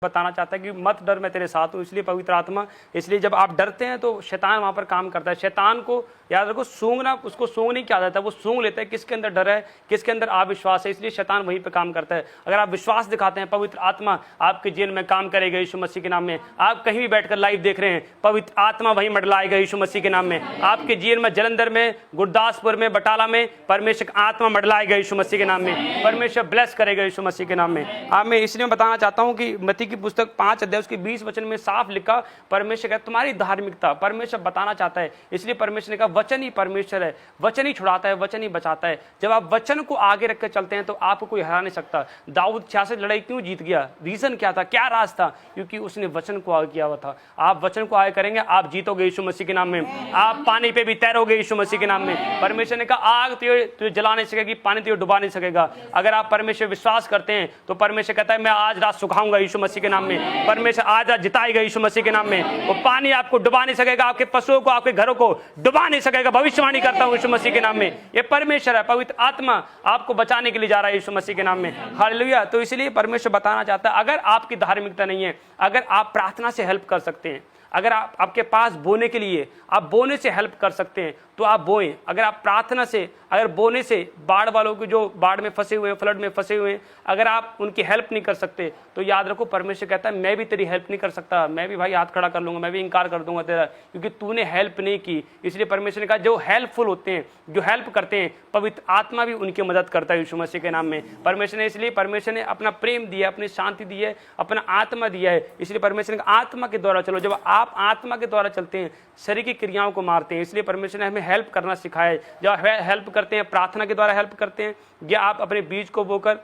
बताना चाहता है कि मत डर, मैं तेरे साथ हूं। इसलिए पवित्र आत्मा, इसलिए जब आप डरते हैं तो शैतान वहां पर काम करता है। शैतान को याद रखो, सूंघना, उसको सूंघने की आदत है, वो सूंघ लेता है किसके अंदर डर है, किसके अंदर अविश्वास है। इसलिए शैतान वहीं पे काम करता है। अगर आप विश्वास दिखाते हैं, पवित्र आत्मा आपके जीवन में काम करेगा यीशु मसीह के नाम में। आप कहीं भी बैठकर लाइव देख रहे हैं, पवित्र आत्मा वहीं मंडलाएगा यीशु मसीह के नाम में। आपके जीवन में जलंधर में, गुरदासपुर में, बटाला में परमेश्वर का आत्मा मंडलाएगा यीशु मसीह के नाम में। परमेश्वर ब्लेस करेगा यीशु मसीह के नाम में। मैं इसलिए बताना चाहता हूँ कि मत्ती की पुस्तक 5 अध्याय उसके 20 वचन में साफ लिखा, परमेश्वर का तुम्हारी धार्मिकता, परमेश्वर बताना चाहता है। इसलिए परमेश्वर ने कहा वचन ही परमेश्वर है, वचन ही छुड़ाता है, वचन ही बचाता है। जब आप वचन को आगे रखकर चलते हैं तो आपको कोई हरा नहीं सकता। दाऊद 66 लड़ाई क्यों जीत गया? रीजन क्या था, क्या राज था? क्योंकि उसने वचन को आगे किया हुआ था। आप वचन को आगे करेंगे, आप जीतोगे यीशु मसीह के नाम में। आप पानी पे भी तैरोगे यीशु मसीह के नाम में। परमेश्वर ने कहा आग तुझे जला नहीं सकेगी, पानी तुझे डुबा नहीं सकेगा। अगर आप परमेश्वर विश्वास करते हैं तो परमेश्वर कहता है मैं आज रात सुखाऊंगा यीशु मसीह के नाम में। परमेश्वर आज रात जिताएगा यीशु मसीह के नाम में। वो पानी आपको डुबा नहीं सकेगा, आपके पशुओं को, आपके घरों को डुबा नहीं सकेगा। भविष्यवाणी करता हूं यीशु मसीह के नाम में। ये परमेश्वर है, पवित्र आत्मा आपको बचाने के लिए जा रहा है यीशु मसीह के नाम में। हालेलुया। तो इसलिए परमेश्वर बताना चाहता है, अगर आपकी धार्मिकता नहीं है, अगर आप प्रार्थना से हेल्प कर सकते हैं, अगर आपके पास बोने के लिए, आप बोने से हेल्प कर सकते हैं तो आप बोएं। अगर आप प्रार्थना से, अगर बोने से बाढ़ वालों को, जो बाढ़ में फंसे हुए हैं, फ्लड में फंसे हुए हैं, अगर आप उनकी हेल्प नहीं कर सकते तो याद रखो परमेश्वर कहता है मैं भी तेरी हेल्प नहीं कर सकता। मैं भी भाई हाथ खड़ा कर लूंगा, मैं भी इनकार कर दूंगा तेरा, क्योंकि तूने हेल्प नहीं की। इसलिए परमेश्वर ने कहा जो हेल्पफुल होते हैं, जो हेल्प करते हैं, पवित्र आत्मा भी उनकी मदद करता है यीशु मसीह के नाम में। परमेश्वर ने, इसलिए परमेश्वर ने अपना प्रेम दिया, अपनी शांति दी है, अपना आत्मा दिया है। इसलिए परमेश्वर ने आत्मा के द्वारा चलो। जब आप आत्मा के द्वारा चलते हैं, शरीर की क्रियाओं को मारते हैं। इसलिए परमेश्वर ने हमें हेल्प करना सिखाया है। जब हेल्प करते हैं, प्रार्थना के द्वारा हेल्प करते हैं, या आप अपने बीज को बोकर,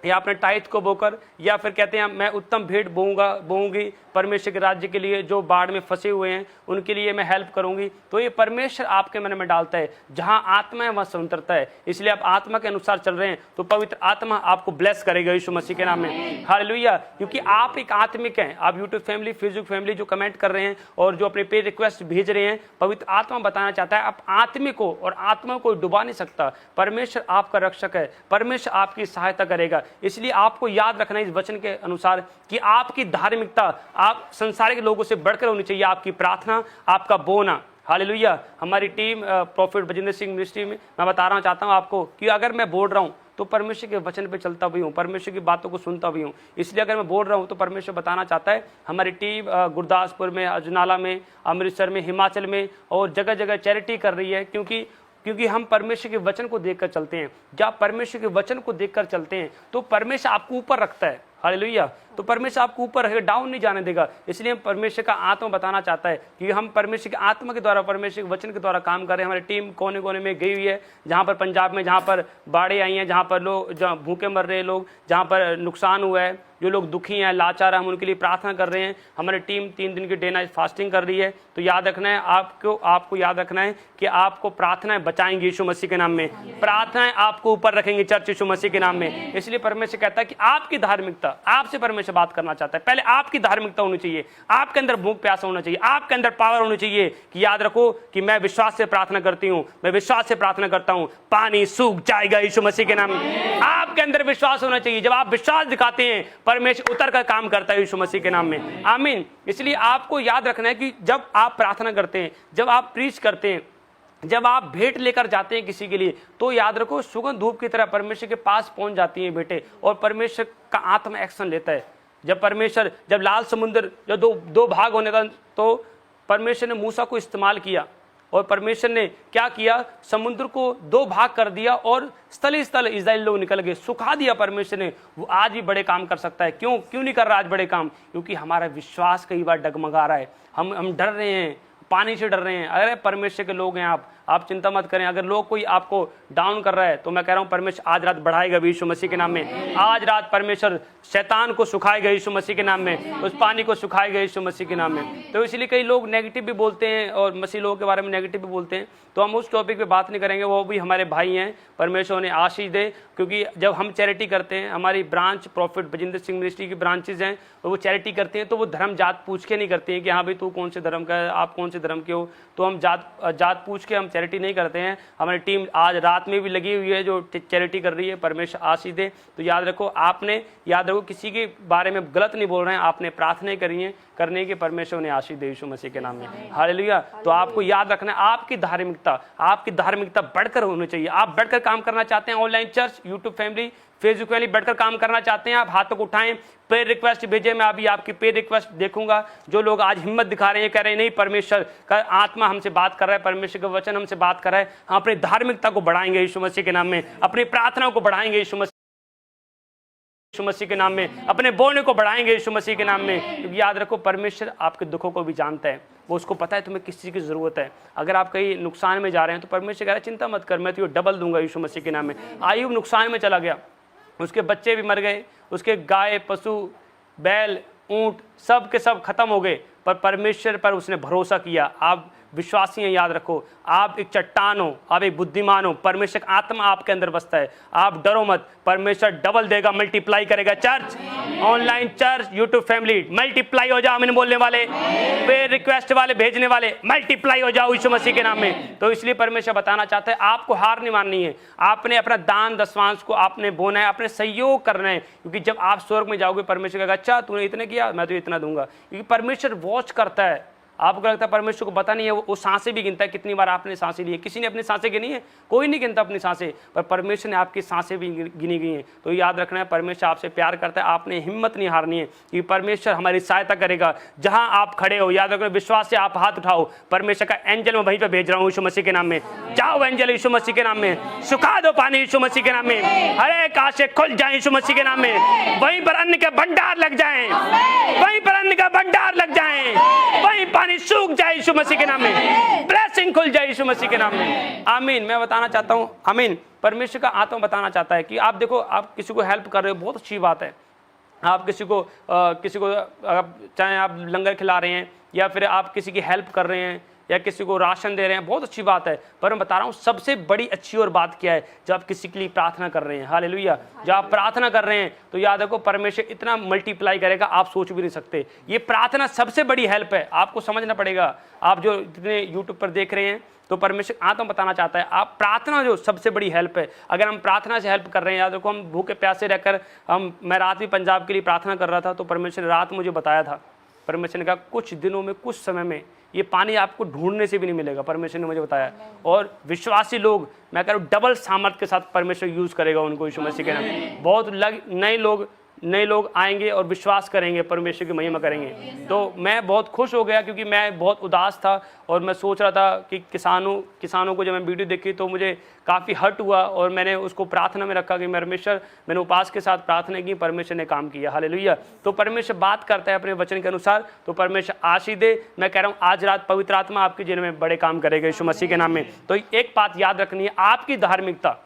या अपने टाइट को बोकर, या फिर कहते हैं मैं उत्तम भेंट बोऊंगी परमेश्वर के राज्य के लिए, जो बाढ़ में फंसे हुए हैं उनके लिए मैं हेल्प करूंगी। तो ये परमेश्वर आपके मन में डालता है। जहां आत्मा है वहां स्वतंत्रता है। इसलिए आप आत्मा के अनुसार चल रहे हैं तो पवित्र आत्मा आपको ब्लेस करेगा यीशु मसीह के नाम में। हालेलुया। क्योंकि आप एक आत्मिक हैं। आप यूट्यूब फैमिली, फेसबुक फैमिली जो कमेंट कर रहे हैं और जो अपने पे रिक्वेस्ट भेज रहे हैं, पवित्र आत्मा बताना चाहता है आप आत्मिक हो और आत्मा को डुबा नहीं सकता। परमेश्वर आपका रक्षक है, परमेश्वर आपकी सहायता करेगा। इसलिए आपको याद रखना इस वचन के अनुसार कि आपकी धार्मिकता आप संसारिक लोगों से बढ़कर होनी चाहिए। आपकी प्रार्थना, आपका बोना। हालेलुया। हमारी team profit Bajinder Singh ministry में मैं बता रहा चाहता हूं आपको कि अगर मैं बोल रहा हूं तो परमेश्वर के वचन पे चलता भी हूँ, परमेश्वर की बातों को सुनता भी हूँ। इसलिए अगर मैं बोल रहा हूँ तो परमेश्वर बताना चाहता है। हमारी टीम गुरदासपुर में, अजनाला में, अमृतसर में, हिमाचल में और जगह जगह चैरिटी कर रही है, क्योंकि हम परमेश्वर के वचन को देखकर चलते हैं। जब परमेश्वर के वचन को देखकर चलते हैं तो परमेश्वर आपको ऊपर रखता है। हालेलुया। तो परमेश्वर आपको ऊपर रखेगा, डाउन नहीं जाने देगा। इसलिए परमेश्वर का आत्मा बताना चाहता है कि हम परमेश्वर की आत्मा के द्वारा, परमेश्वर के वचन के द्वारा काम कर रहे हैं। हमारी टीम कोने कोने में गई हुई है, जहाँ पर पंजाब में, जहाँ पर बाढ़ें आई हैं, जहाँ पर लोग, जहाँ भूखे मर रहे लोग, जहाँ पर नुकसान हुआ है, जो लोग दुखी हैं, लाचार हैं, हम उनके लिए प्रार्थना कर रहे हैं। हमारी टीम 3 दिन की डे नाइट फास्टिंग कर रही है। तो याद रखना है, आपको याद रखना है कि आपको प्रार्थनाएं बचाएंगी यीशु मसीह के नाम में, प्रार्थनाएं आपको ऊपर रखेंगे चर्च यीशु मसीह के नाम में। इसलिए परमेश्वर कहता है कि आपकी धार्मिकता, आपसे परमेश्वर बात करना चाहता है। पहले आपकी धार्मिकता होनी चाहिए, आपके अंदर भूख प्यास होना चाहिए, आपके अंदर पावर होनी चाहिए कि याद रखो कि मैं विश्वास से प्रार्थना करती हूँ, मैं विश्वास से प्रार्थना करता हूँ, पानी सूख जाएगा यीशु मसीह के नाम में। आपके अंदर विश्वास होना चाहिए। जब आप विश्वास दिखाते हैं, परमेश्वर उतर कर काम करता है यीशु मसीह के नाम में। आमीन। इसलिए आपको याद रखना है कि जब आप प्रार्थना करते हैं, जब आप प्रीच करते हैं, जब आप भेंट लेकर जाते हैं किसी के लिए, तो याद रखो सुगंध धूप की तरह परमेश्वर के पास पहुंच जाती है भेंटें, और परमेश्वर का आत्मा एक्शन लेता है। जब लाल समुद्र जो दो भाग होने का, तो परमेश्वर ने मूसा को इस्तेमाल किया, और परमेश्वर ने क्या किया, समुद्र को 2 भाग कर दिया और स्थल इस्राएल लोग निकल गए, सुखा दिया परमेश्वर ने। वो आज भी बड़े काम कर सकता है। क्यों नहीं कर रहा आज बड़े काम? क्योंकि हमारा विश्वास कई बार डगमगा रहा है, हम डर रहे हैं, पानी से डर रहे हैं। अरे परमेश्वर के लोग हैं आप चिंता मत करें। अगर लोग कोई आपको डाउन कर रहा है, तो मैं कह रहा हूं परमेश्वर आज रात बढ़ाएगा भी यीशु मसीह के नाम में। आज रात परमेश्वर शैतान को सुखाएगा यीशु मसीह के नाम में, उस पानी को सुखाएगा यीशु मसीह के नाम में। तो इसलिए कई लोग नेगेटिव भी बोलते हैं और मसीह लोगों के बारे में नेगेटिव भी बोलते हैं, तो हम उस टॉपिक पे बात नहीं करेंगे। वो भी हमारे भाई हैं, परमेश्वर उन्हें आशीष दे। क्योंकि जब हम चैरिटी करते हैं, हमारी branch profit Bajinder Singh ministry की ब्रांचेज हैं, और वो चैरिटी करते हैं, तो वो धर्म जात पूछ के नहीं करते हैं कि हाँ भाई तू कौन से धर्म का है, आप कौन से धर्म के हो। तो हम जात पूछ के हम चैरिटी नहीं करते हैं। हमारी टीम आज रात में भी लगी हुई है जो चैरिटी कर रही है, परमेश्वर आशीष दे। तो याद रखो किसी के बारे में गलत नहीं बोल रहे हैं, आपने प्रार्थना करी है, करने के परमेश्वर ने आशीष दे यीशु मसीह के नाम में। हालेलुया। तो आपको याद रखना है, आपकी धार्मिकता बढ़कर होनी चाहिए। आप बढ़कर काम करना चाहते हैं, online church, YouTube family, Facebook family बढ़कर काम करना चाहते हैं, आप हाथों को उठाएं, प्रेयर रिक्वेस्ट भेजें। मैं अभी आपकी प्रेयर रिक्वेस्ट देखूंगा। जो लोग आज हिम्मत दिखा रहे हैं, कह रहे हैं नहीं परमेश्वर का आत्मा हमसे बात कर रहा है, परमेश्वर का वचन हमसे बात कर रहा है, हम अपनी धार्मिकता को बढ़ाएंगे यीशु मसीह के नाम में, अपनी प्रार्थनाओं को बढ़ाएंगे यीशु मसीह के नाम में, अपने बोलने को बढ़ाएंगे यीशु मसीह के नाम में। क्योंकि याद रखो परमेश्वर आपके दुखों को भी जानता है, वो उसको पता है तुम्हें किस चीज़ की ज़रूरत है। अगर आप कहीं नुकसान में जा रहे हैं, तो परमेश्वर कह रहा है चिंता मत कर, मैं तुझे डबल दूंगा यीशु मसीह के नाम में। आयुब नुकसान में चला गया, उसके बच्चे भी मर गए, उसके गाय, पशु, बैल, ऊंट सब के सब खत्म हो गए, पर परमेश्वर पर उसने भरोसा किया। आप विश्वासी हैं, याद रखो आप एक चट्टान हो, आप एक बुद्धिमान हो, परमेश्वर का आत्मा आपके अंदर बसता है। आप डरो मत, परमेश्वर डबल देगा, मल्टीप्लाई करेगा। Church, online church, YouTube family, multiply हो जाओ। मैंने बोलने वाले, प्रेयर रिक्वेस्ट वाले, भेजने वाले, मल्टीप्लाई हो जाओ यीशु मसीह के नाम में। तो इसलिए परमेश्वर बताना चाहता है आपको हार नहीं माननी है, आपने अपना दान दशमांश को आपने बोना है, आपने सहयोग करना है। क्योंकि जब आप स्वर्ग में जाओगे, परमेश्वर कहेगा अच्छा तूने इतने किया, मैं तो इतना दूंगा। क्योंकि परमेश्वर वॉच करता है। आपको लगता है परमेश्वर को पता नहीं है, वो सांसें भी गिनता है, कितनी बार आपने सांसें ली है। किसी ने अपनी सांसें गिनी है? कोई नहीं गिनता अपनी सांसें, पर परमेश्वर ने आपकी सांसें भी गिनी गई हैं। तो याद रखना है परमेश्वर आपसे प्यार करता है, आपने हिम्मत नहीं हारनी है कि परमेश्वर हमारी सहायता करेगा। जहां आप खड़े हो, याद रखना, विश्वास से आप हाथ उठाओ, परमेश्वर का एंजल मैं वहीं पर भेज रहा हूँ यीशु मसीह के नाम में। जाओ एंजल यीशु मसीह के नाम में, सुखा दो पानी यीशु मसीह के नाम में, हरे आकाशें खुल जाए यीशु मसीह के नाम में, वहीं पर अन्न के भंडार लग जाएं, वहीं पर अन्न का भंडार लग जाएं, वहीं पानी सूख जाए यीशु मसीह के नाम में, ब्लेसिंग खुल जाए यीशु मसीह के नाम में। आमीन। मैं बताना चाहता हूं, आमीन, परमेश्वर का आत्मा बताना चाहता है कि आप देखो, आप किसी को हेल्प कर रहे हो, बहुत अच्छी बात है। आप किसी को चाहे आप लंगर खिला रहे हैं, या फिर आप किसी की हेल्प कर रहे हैं, या किसी को राशन दे रहे हैं, बहुत अच्छी बात है। पर मैं बता रहा हूँ सबसे बड़ी अच्छी और बात क्या है, जब आप किसी के लिए प्रार्थना कर रहे हैं। हालेलुया। जब आप प्रार्थना कर रहे हैं, तो याद रखो परमेश्वर इतना मल्टीप्लाई करेगा, आप सोच भी नहीं सकते। ये प्रार्थना सबसे बड़ी हेल्प है, आपको समझना पड़ेगा। आप जो जितने यूट्यूब पर देख रहे हैं, तो परमेश्वर आत्मा बताना चाहता है, आप प्रार्थना जो सबसे बड़ी हेल्प है। अगर हम प्रार्थना से हेल्प कर रहे हैं, याद रखो हम भूखे प्यासे रहकर, मैं रात भी पंजाब के लिए प्रार्थना कर रहा था, तो परमेश्वर ने रात मुझे बताया था, परमेश्वर ने कहा कुछ दिनों में, कुछ समय में ये पानी आपको ढूंढने से भी नहीं मिलेगा, परमेश्वर ने मुझे बताया। और विश्वासी लोग, मैं कह रहा हूँ डबल सामर्थ के साथ परमेश्वर यूज़ करेगा उनको यीशु मसीह के नाम। बहुत नए लोग आएंगे और विश्वास करेंगे, परमेश्वर की महिमा करेंगे। तो मैं बहुत खुश हो गया, क्योंकि मैं बहुत उदास था और मैं सोच रहा था कि किसानों को जब मैं वीडियो देखी, तो मुझे काफ़ी हर्ट हुआ, और मैंने उसको प्रार्थना में रखा कि परमेश्वर, मैंने उपवास के साथ प्रार्थना की, परमेश्वर ने काम किया। हालेलुया। तो परमेश्वर बात करता है अपने वचन के अनुसार, तो परमेश्वर आशीष दे। मैं कह रहा हूँ आज रात पवित्र आत्मा आपके जीवन में बड़े काम करेगा यीशु मसीह के नाम में। तो एक बात याद रखनी है, आपकी धार्मिकता,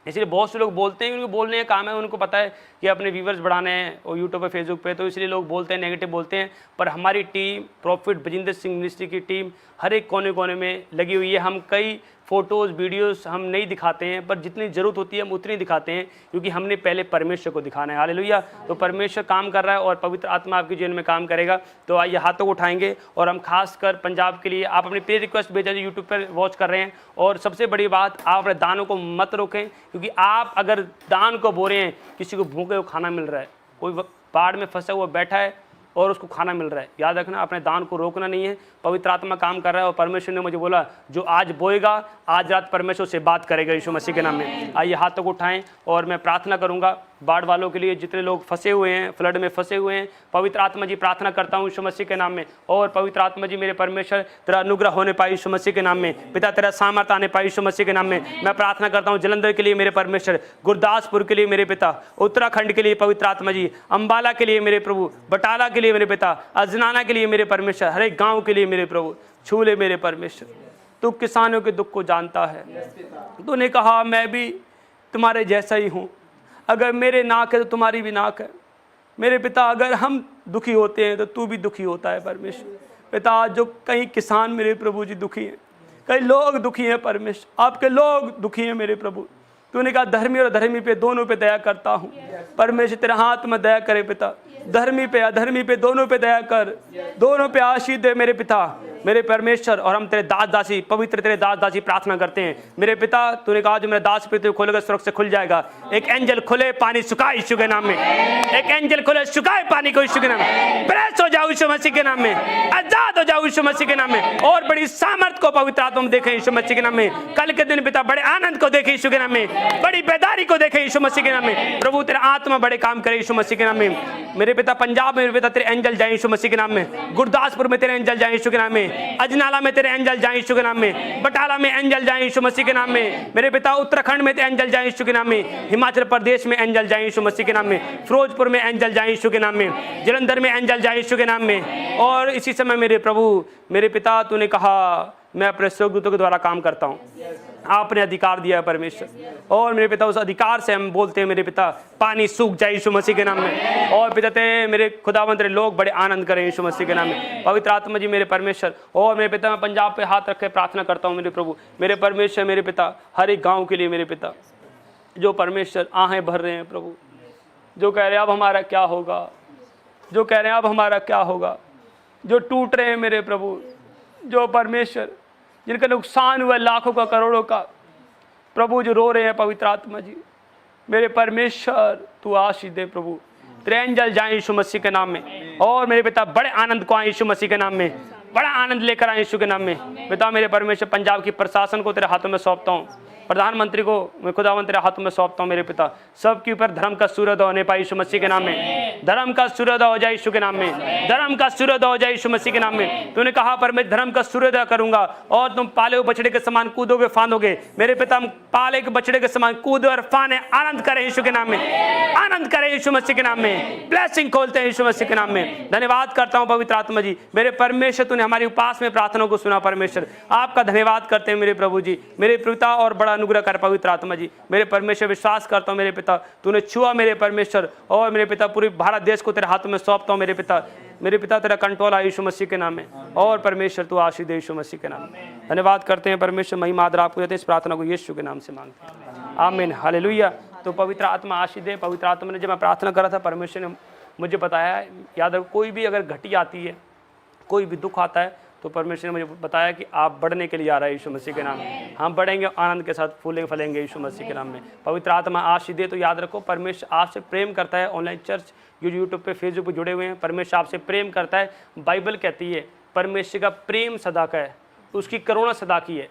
इसलिए बहुत से लोग बोलते हैं, उनको बोलने का काम है, उनको पता है कि अपने व्यूवर्स बढ़ाने हैं और यूट्यूब पे फेसबुक पे, तो इसलिए लोग बोलते हैं, नेगेटिव बोलते हैं। पर हमारी team, profit Bajinder Singh ministry की टीम हर एक कोने कोने में लगी हुई है। हम कई फ़ोटोज़ वीडियोस हम नहीं दिखाते हैं, पर जितनी ज़रूरत होती है हम उतनी दिखाते हैं, क्योंकि हमने पहले परमेश्वर को दिखाना है। हालेलुया। तो परमेश्वर काम कर रहा है और पवित्र आत्मा आपके जीवन में काम करेगा। तो आइए हाथों को उठाएंगे और हम खासकर पंजाब के लिए आप अपनी प्रेयर रिक्वेस्ट भेजा जो यूट्यूब पर वॉच कर रहे हैं। और सबसे बड़ी बात, आप अपने दानों को मत रोकें, क्योंकि आप अगर दान को बो रहे हैं, किसी को भूखे को खाना मिल रहा है, कोई पहाड़ में फंसा हुआ बैठा है और उसको खाना मिल रहा है, याद रखना अपने दान को रोकना नहीं है। पवित्र आत्मा काम कर रहा है और परमेश्वर ने मुझे बोला जो आज बोएगा आज रात परमेश्वर से बात करेगा यीशु मसीह के नाम में। आइए हाथों को उठाएं और मैं प्रार्थना करूंगा बाढ़ वालों के लिए, जितने लोग फंसे हुए हैं, फ्लड में फंसे हुए हैं। पवित्र आत्मा जी प्रार्थना करता हूँ यीशु मसीह के नाम में। और पवित्र आत्मा जी मेरे परमेश्वर तेरा अनुग्रह होने पाए यीशु मसीह के नाम में। पिता तेरा सामर्थ आने पाए यीशु मसीह के नाम में। मैं प्रार्थना करता हूँ जलंधर के लिए मेरे परमेश्वर, गुरदासपुर के लिए मेरे पिता, उत्तराखंड के लिए पवित्र आत्मा जी, अम्बाला के लिए मेरे प्रभु, बटाला के लिए मेरे पिता, अजनाना के लिए मेरे परमेश्वर, हर एक गाँव के लिए मेरे प्रभु छू ले मेरे परमेश्वर। तू किसानों के दुख को जानता है। तूने कहा मैं भी तुम्हारे जैसा ही हूँ, अगर मेरे नाक है तो तुम्हारी भी नाक है। मेरे पिता अगर हम दुखी होते हैं तो तू भी दुखी होता है परमेश्वर। पिता जो कई किसान मेरे प्रभु जी दुखी हैं, कई लोग दुखी हैं परमेश्वर, आपके लोग दुखी हैं मेरे प्रभु। तूने कहा धर्मी और अधर्मी पे दोनों पे दया करता हूँ। परमेश्वर तेरे हाथ में दया करे पिता, धर्मी पे अधर्मी पे दोनों पे दया कर, दोनों पे आशीष दे मेरे पिता, मेरे परमेश्वर। और हम तेरे दास दासी, पवित्र तेरे दास दासी प्रार्थना करते हैं मेरे पिता। तूने कहा जो मेरा दास पे खोलेगा स्वर्ग से खुल जाएगा। एक एंजल खुले पानी सुखाए यीशु के नाम में, एक एंजल खुले सुखाए पानी को यीशु के नाम में। प्रेस हो जाओ यीशु मसीह के नाम में, आजाद हो जाओ यीशु मसीह के नाम में। और बड़ी सामर्थ को पवित्र आत्मा में देखें यीशु मसीह के नाम में। कल के दिन पिता बड़े आनंद को देखें यीशु के नाम में, बड़ी बेदारी को देखें यीशु मसीह के नाम में। प्रभु तेरा आत्मा बड़े काम करे यीशु मसीह के नाम में। मेरे पिता पंजाब में मेरे पिता तेरे एंजल जाए यीशु मसीह के नाम में। गुरदासपुर में तेरे एंजल जाए यीशु के नाम में। अजनाला में तेरे एंजल जाए यीशु के नाम में। बटाला में एंजल जाए यीशु मसीह के नाम में। मेरे पिता उत्तराखंड में तेरे एंजल जाए यीशु के नाम में। हिमाचल प्रदेश में एंजल जाए यीशु मसीह के नाम में। फिरोजपुर में एंजल जाए यीशु के नाम में। जलंधर में एंजल जाए यीशु के नाम में। और इसी समय मेरे प्रभु मेरे पिता तूने कहा मैं अपने स्वर्गदूतों के द्वारा काम करता हूँ। आपने अधिकार दिया है परमेश्वर, और मेरे पिता उस अधिकार से हम बोलते हैं मेरे पिता पानी सूख जाए यीशु मसीह के नाम में। और पिता तेरे मेरे खुदावंत तेरे लोग बड़े आनंद करें यीशु मसीह के नाम में। पवित्र आत्मा जी मेरे परमेश्वर। और मेरे पिता मैं पंजाब पे हाथ रख के प्रार्थना करता हूँ मेरे प्रभु मेरे परमेश्वर। मेरे पिता हर एक गाँव के लिए मेरे पिता जो परमेश्वर आहें भर रहे हैं प्रभु, जो कह रहे हैं अब हमारा क्या होगा, जो कह रहे हैं अब हमारा क्या होगा, जो टूट रहे हैं मेरे प्रभु, जो परमेश्वर जिनका नुकसान हुआ लाखों का करोड़ों का, प्रभु जो रो रहे हैं पवित्र आत्मा जी मेरे परमेश्वर तू आशीष दे प्रभु। तेरे एंजल जाए यीशु मसीह के नाम में। और मेरे पिता बड़े आनंद को आए यीशु मसीह के नाम में, बड़ा आनंद लेकर आए यीशु के नाम में। पिता मेरे परमेश्वर पंजाब की प्रशासन को तेरे हाथों में सौंपता हूँ, प्रधानमंत्री को मैं खुदावन तेरे हाथों में सौंपता हूँ मेरे पिता। सबके ऊपर धर्म का सूर्योदय होने पाए यीशु मसीह के नाम में। धर्म का सूर्योदय हो जाए यीशु के नाम में। धर्म का सूर्योदय हो जाए यीशु मसीह के नाम में। तूने कहा पर मैं धर्म का सूर्योदय करूंगा और तुम पाले हुए बछड़े के समान कूदोगे फांदोगे। मेरे पिता पाले के बछड़े के समान कूदो और फाने आनंद करें यीशु के नाम में, आनंद करें यीशु मसीह के नाम में। ब्लेसिंग खोलते हैं यीशु मसीह के नाम में। धन्यवाद करता हूँ पवित्र आत्मा जी मेरे परमेश्वर। तूने हमारी उपास में प्रार्थनाओं को सुना परमेश्वर, आपका धन्यवाद करते हैं मेरे प्रभु जी मेरे पिता। और बड़ा अनुग्रह कर पवित्र आत्मा जी मेरे परमेश्वर। विश्वास करता हूँ मेरे पिता तूने छुआ मेरे परमेश्वर। और मेरे पिता पूरी भारत देश को तेरे हाथों में सौंपता हूँ मेरे पिता। मेरे पिता तेरा कंट्रोल है यीशु मसीह के नाम में। और परमेश्वर तू आशीष दे यीशु मसीह के नाम में। धन्यवाद करते हैं परमेश्वर। महिमा आदर आपको देते हैं। इस प्रार्थना को यीशु के नाम से मांगते हैं, आमीन, हालेलुया। तो पवित्र आत्मा आशीष दे। पवित्र आत्मा ने जब मैं प्रार्थना कर रहा था परमेश्वर ने मुझे बताया, याद रखो कोई भी अगर घटी आती है, कोई भी दुख आता है तो परमेश्वर ने मुझे बताया कि आप बढ़ने के लिए आ रहे हैं यीशु मसीह के नाम में। हम बढ़ेंगे आनंद के साथ फूलेंगे फलेंगे यीशु मसीह के नाम में। पवित्र आत्मा आशीष दे। तो याद रखो परमेश्वर आपसे प्रेम करता है। ऑनलाइन चर्च यूट्यूब पे फेसबुक पे जुड़े हुए हैं, परमेश्वर आपसे प्रेम करता है। बाइबल कहती है परमेश्वर का प्रेम सदा का है, उसकी करुणा सदा की है,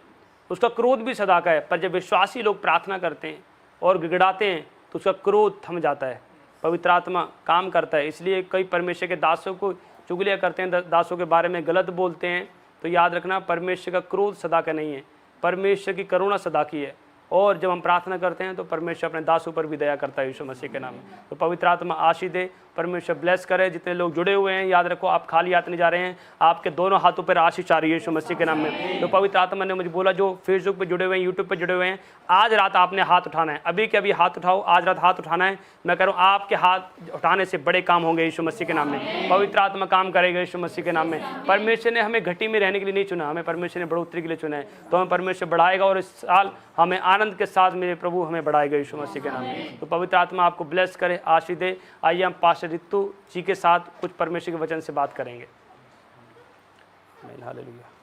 उसका क्रोध भी सदा का है। पर जब विश्वासी लोग प्रार्थना करते हैं और गिड़गिड़ाते हैं तो उसका क्रोध थम जाता है। पवित्र आत्मा काम करता है। इसलिए कई परमेश्वर के दासों को चुगलियाँ करते हैं, दासों के बारे में गलत बोलते हैं। तो याद रखना परमेश्वर का क्रोध सदा का नहीं है, परमेश्वर की करुणा सदा की है। और जब हम प्रार्थना करते हैं तो परमेश्वर अपने दासों पर भी दया करता है यीशु मसीह के नाम में। तो पवित्र आत्मा आशीष दे। परमेश्वर ब्लेस करे। जितने लोग जुड़े हुए हैं, याद रखो आप खाली हाथ नहीं जा रहे हैं, आपके दोनों हाथों पर आशीष आ रही है यीशु मसीह के नाम में। तो पवित्र आत्मा ने मुझे बोला, जो फेसबुक पे जुड़े हुए हैं, यूट्यूब पे जुड़े हुए हैं, आज रात आपने हाथ उठाना है, अभी के अभी हाथ उठाओ, आज रात हाथ उठाना है। मैं कह रहा हूँ आपके हाथ उठाने से बड़े काम होंगे यीशु मसीह के नाम में। पवित्र आत्मा काम करेगा यीशु मसीह के नाम में। परमेश्वर ने हमें घटी में रहने के लिए नहीं चुना, हमें परमेश्वर ने बढ़ोतरी के लिए चुना है। तो हमें परमेश्वर बढ़ाएगा और इस साल हमें आनंद के साथ मेरे प्रभु हमें बढ़ाएगा यीशु मसीह के नाम में। तो पवित्र आत्मा आपको ब्लेस करे, आशीष दे। आइए हम पास्टर रितु जी के साथ कुछ परमेश्वर के वचन से बात करेंगे। हालेलुया।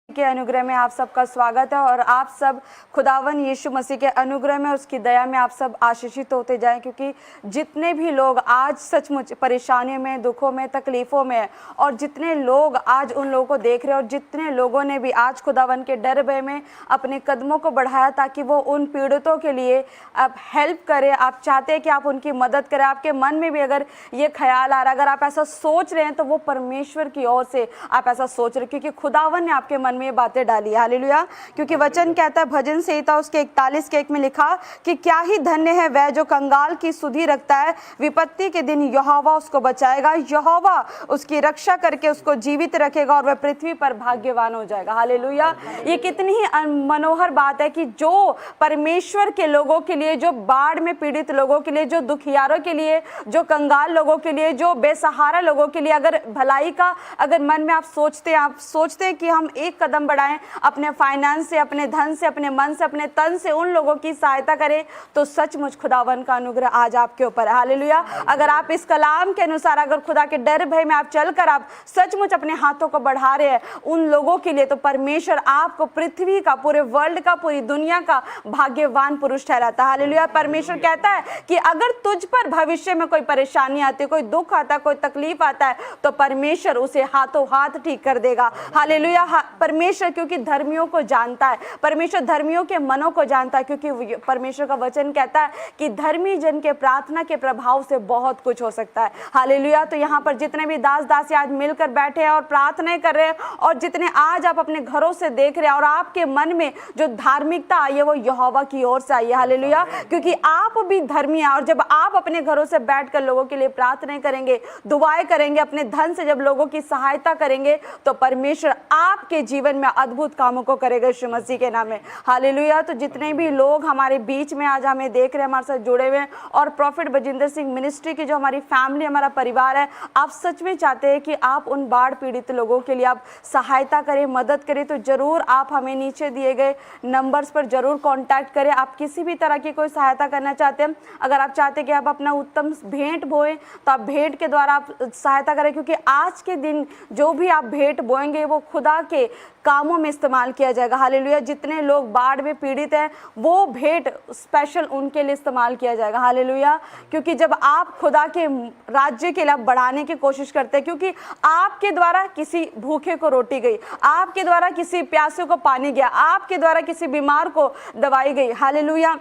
के अनुग्रह में आप सबका स्वागत है और आप सब खुदावन यीशु मसीह के अनुग्रह में, उसकी दया में आप सब आशीषित होते जाएं, क्योंकि जितने भी लोग आज सचमुच परेशानियों में, दुखों में, तकलीफ़ों में, और जितने लोग आज उन लोगों को देख रहे हैं, और जितने लोगों ने भी आज खुदावन के डर भय में अपने कदमों को बढ़ाया ताकि वो उन पीड़ितों के लिए आप हेल्प करें, आप चाहते हैं कि आप उनकी मदद करें, आपके मन में भी अगर ये ख्याल आ रहा है, अगर आप ऐसा सोच रहे हैं, तो वो परमेश्वर की ओर से आप ऐसा सोच रहे हैं, क्योंकि खुदावन ने आपके मन में ये बातें डाली। हालेलुया। क्योंकि वचन कहता है, भजन संहिता उसके 41 के 1 में लिखा कि क्या ही धन्य है वह जो कंगाल की सुधि रखता है, विपत्ति के दिन यहोवा उसको बचाएगा, यहोवा उसकी रक्षा करके उसको जीवित रखेगा और वह पृथ्वी पर भाग्यवान हो जाएगा। हालेलुया। ये कितनी ही मनोहर बात है कि जो परमेश्वर के लोगों के लिए, जो बाढ़ में पीड़ित लोगों के लिए, जो दुखियारों के लिए, जो कंगाल लोगों के लिए, जो बेसहारा लोगों के लिए अगर भलाई का अगर मन में आप सोचते हैं कि हम एक कदम बढ़ाएं, अपने फाइनेंस से, अपने धन से, अपने मन से, अपने तन से उन लोगों की सहायता करें, तो सचमुच खुदावन का अनुग्रह आज आपके ऊपर है। हालेलुया। अगर आप इस कलाम के अनुसार, अगर खुदा के डर भय में आप चलकर आप सचमुच अपने हाथों को बढ़ा रहे हैं उन लोगों के लिए, तो परमेश्वर आपको पृथ्वी का, पूरे वर्ल्ड का, पूरी दुनिया का भाग्यवान पुरुष ठहराता है। हालेलुया। परमेश्वर कहता है कि अगर तुझ पर भविष्य में कोई परेशानी आती है, कोई दुख आता है, कोई तकलीफ आता है, तो परमेश्वर उसे हाथों हाथ ठीक कर देगा। हालेलुया। परमेश्वर क्योंकि धर्मियों को जानता है, परमेश्वर धर्मियों के मनों को जानता है, क्योंकि परमेश्वर का वचन कहता है कि धर्मी जन के प्रार्थना के प्रभाव से बहुत कुछ हो सकता है। हालेलुया। तो यहाँ पर जितने भी दास दासी आज मिलकर बैठे हैं और प्रार्थनाएं कर रहे हैं, और जितने आज आप अपने घरों से देख रहे हैं, और आपके मन में जो धार्मिकता आई है वो यहोवा की ओर से आई है। हालेलुया। क्योंकि आप भी धर्मी हैं, और जब आप अपने घरों से बैठकर लोगों के लिए प्रार्थनाएं करेंगे, दुआएं करेंगे, अपने धन से जब लोगों की सहायता करेंगे, तो परमेश्वर आपके जीवन में अद्भुत कामों को करेगा यीशु मसीह के नाम में। हालेलुया। तो जितने भी लोग हमारे बीच में आज हमें देख रहे हैं, हमारे साथ जुड़े हुए हैं, और प्रॉफिट बजिंदर सिंह मिनिस्ट्री की जो हमारी फैमिली, हमारा परिवार है, आप सच में चाहते हैं कि आप उन बाढ़ पीड़ित लोगों के लिए आप सहायता करें, मदद करें, तो जरूर आप हमें नीचे दिए गए नंबर्स पर जरूर कॉन्टैक्ट करें। आप किसी भी तरह की कोई सहायता करना चाहते हैं, अगर आप चाहते हैं कि आप अपना उत्तम भेंट बोएं, तो आप भेंट के द्वारा आप सहायता करें, क्योंकि आज के दिन जो भी आप भेंट बोएंगे वो खुदा के कामों में इस्तेमाल किया जाएगा। हालेलुया। जितने लोग बाढ़ में पीड़ित हैं, वो भेंट स्पेशल उनके लिए इस्तेमाल किया जाएगा। हालेलुया। क्योंकि जब आप खुदा के राज्य के लिए आप बढ़ाने की कोशिश करते हैं, क्योंकि आपके द्वारा किसी भूखे को रोटी गई, आपके द्वारा किसी प्यासे को पानी गया, आपके द्वारा किसी बीमार को दवाई गई, हालेलुया,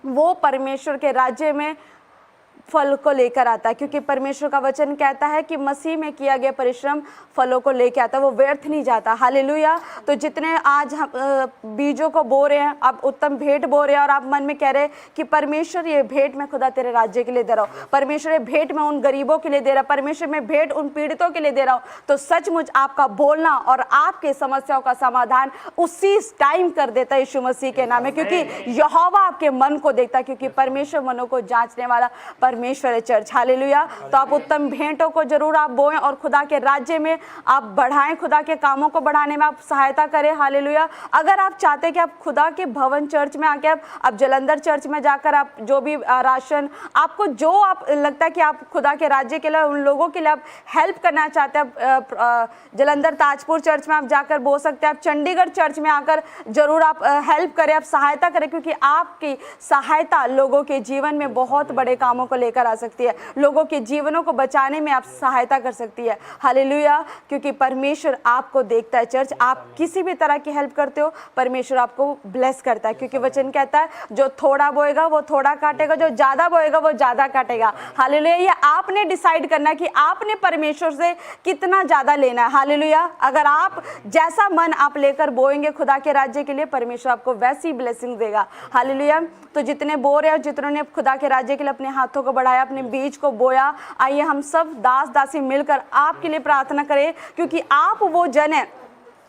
वो परमेश्वर के राज्य में फल को लेकर आता है। क्योंकि परमेश्वर का वचन कहता है कि मसीह में किया गया परिश्रम फलों को लेकर आता है, वो व्यर्थ नहीं जाता। हालेलुया। तो जितने आज हम बीजों को बो रहे हैं, आप उत्तम भेंट बो रहे हैं, और आप मन में कह रहे हैं कि परमेश्वर ये भेंट मैं खुदा तेरे राज्य के लिए दे रहा हूँ, परमेश्वर ये भेंट मैं उन गरीबों के लिए दे रहा हूँ, परमेश्वर मैं भेंट उन पीड़ितों के लिए दे रहा हूँ, तो सचमुच आपका बोलना और आपके समस्याओं का समाधान उसी टाइम कर देता है यीशु मसीह के नाम में। क्योंकि यहोवा आपके मन को देखता है, क्योंकि परमेश्वर मनों को जांचने वाला परमेश्वर है चर्च। हालेलुया। तो आप उत्तम भेंटों को जरूर आप बोएं और खुदा के राज्य में आप बढ़ाएं, खुदा के कामों को बढ़ाने में आप सहायता करें। हालेलुया। अगर आप चाहते हैं कि आप खुदा के भवन चर्च में आके आप जलंधर चर्च में जाकर आप जो भी राशन आपको जो आप लगता है कि आप खुदा के राज्य के लिए उन लोगों के लिए आप हेल्प करना चाहते हैं, जलंधर ताजपुर चर्च में आप जाकर बोल सकते हैं, आप चंडीगढ़ चर्च में आकर जरूर आप हेल्प करें, आप सहायता करें, क्योंकि आपकी सहायता लोगों के जीवन में बहुत बड़े कामों को लेकर आ सकती है, लोगों के जीवनों को बचाने में आप सहायता कर सकती है। हालेलुया, क्योंकि परमेश्वर आपको देखता है। चर्च, आप किसी भी तरह की हेल्प करते हो, परमेश्वर आपको ब्लेस करता है, क्योंकि वचन कहता है जो थोड़ा बोएगा वो थोड़ा काटेगा, जो ज्यादा बोएगा वो ज्यादा काटेगा। हालेलुया, ये आपने डिसाइड करना है कि आपने परमेश्वर से कितना ज्यादा लेना है। हालेलुया, अगर आप जैसा मन आप लेकर बोएंगे खुदा के राज्य के लिए, परमेश्वर आपको वैसी ब्लेसिंग देगा। हालेलुया, तो जितने बो रहे हो, जितनों ने खुदा के राज्य के लिए अपने हाथों को बढ़ाया, अपने बीज को बोया, आइए हम सब दास दासी मिलकर आपके लिए प्रार्थना करें, क्योंकि आप वो जन है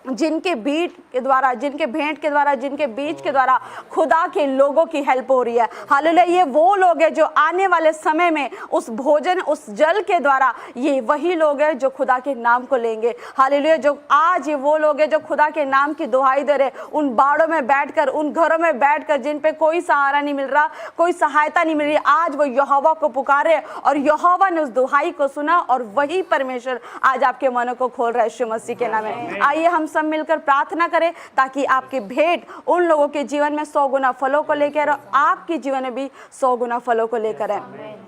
जिनके बीज के द्वारा, जिनके भेंट के द्वारा, जिनके बीज के द्वारा खुदा के लोगों की हेल्प हो रही है। हालेलुया, ये वो लोग हैं जो आने वाले समय में उस भोजन, उस जल के द्वारा, ये वही लोग हैं जो खुदा के नाम को लेंगे। हालेलुया, जो आज ये वो लोग हैं जो खुदा के नाम की दुहाई दे रहे, उन बाड़ों में बैठकर, उन घरों में बैठकर जिन पे कोई सहारा नहीं मिल रहा, कोई सहायता नहीं मिल रही, आज वो यहोवा को पुकारे और यहोवा ने उस दुहाई को सुना और वही परमेश्वर आज आपके मनों को खोल रहा है यीशु मसीह के नाम में। आइए हम सब मिलकर प्रार्थना करें ताकि आपकी भेंट उन लोगों के जीवन में 100 गुना फलों को लेकर और आपके जीवन में भी 100 गुना फलों को लेकर है।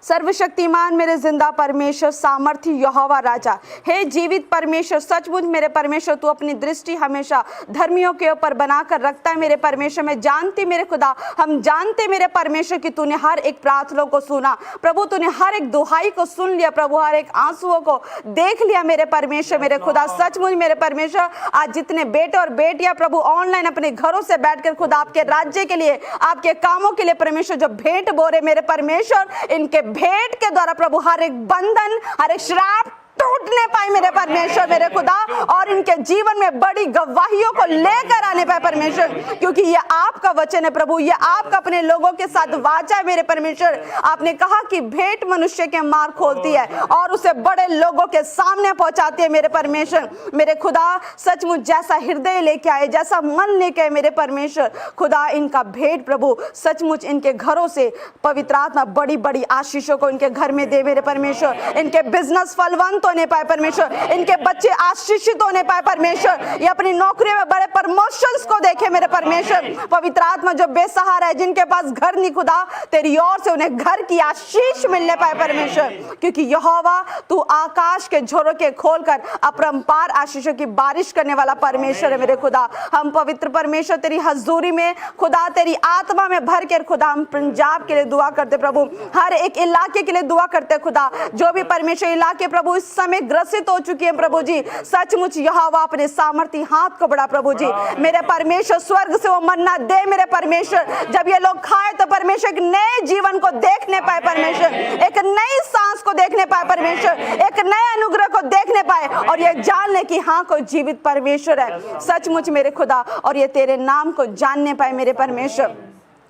सर्वशक्तिमान मेरे जिंदा परमेश्वर, सामर्थी यहोवा राजा, हे जीवित परमेश्वर, सचमुच मेरे परमेश्वर तू अपनी दृष्टि हमेशा धर्मियों के ऊपर बनाकर रखता है। मेरे परमेश्वर, मैं जानती मेरे खुदा, हम जानते मेरे परमेश्वर कि तूने हर एक प्रार्थना को सुना प्रभु, तूने हर एक दुहाई को सुन लिया प्रभु, हर एक आंसुओं को देख लिया मेरे परमेश्वर, मेरे खुदा। सचमुच मेरे परमेश्वर, आज जितने बेटे और बेटियां प्रभु ऑनलाइन अपने घरों से बैठकर खुदा आपके राज्य के लिए, आपके कामों के लिए परमेश्वर जो भेंट बो रहे मेरे परमेश्वर, इनके भेंट के द्वारा प्रभु हर एक बंधन, हर एक श्राप टूटने पाए मेरे परमेश्वर, मेरे खुदा, और इनके जीवन में बड़ी गवाहियों को लेकर आने पाए परमेश्वर, क्योंकि ये आपका वचन है प्रभु, ये आपका अपने लोगों के साथ वाचा है मेरे परमेश्वर। आपने कहा कि भेंट मनुष्य के मार्ग खोलती है और उसे बड़े लोगों के सामने पहुंचाती है मेरे परमेश्वर, मेरे खुदा। सचमुच जैसा हृदय लेके आए, जैसा मन लेके आए मेरे परमेश्वर, खुदा इनका भेंट प्रभु सचमुच इनके घरों से पवित्र आत्मा बड़ी बड़ी आशीषों को इनके घर में दे मेरे परमेश्वर। इनके बिजनेस फलवंत होने पाए परमेश्वर, इनके बच्चे आशीषित होने पाए परमेश्वर, ये अपनी नौकरी में बड़े प्रमोशंस को देखे मेरे परमेश्वर। पवित्र आत्मा जो बेसहारा है, जिनके पास घर नहीं खुदा, तेरी ओर से उन्हें घर की आशीष मिलने पाए परमेश्वर, क्योंकि यहोवा तू आकाश के झरोखे खोलकर अपरंपार आशीषों की बारिश करने वाला परमेश्वर है मेरे खुदा। हम पवित्र परमेश्वर तेरी हजूरी में खुदा, तेरी आत्मा में भर कर खुदा, हम पंजाब के लिए दुआ करते प्रभु, हर एक इलाके के लिए दुआ करते खुदा, जो भी परमेश्वर इलाके प्रभु इस समय ग्रसित हो चुकी है प्रभु जी। सचमुच यहोवा अपने सामर्थी हाथ को बढ़ा प्रभु जी, मेरे परमेश्वर स्वर्ग से वो मन्ना दे मेरे परमेश्वर, जब ये लोग खाए तो परमेश्वर एक नए जीवन को देखने पाए परमेश्वर, एक नई सांस को देखने पाए परमेश्वर, एक नए अनुग्रह को देखने पाए और ये जान ले कि हाँ कोई जीवित परमेश्वर है सचमुच मेरे खुदा, और ये तेरे नाम को जानने पाए मेरे परमेश्वर,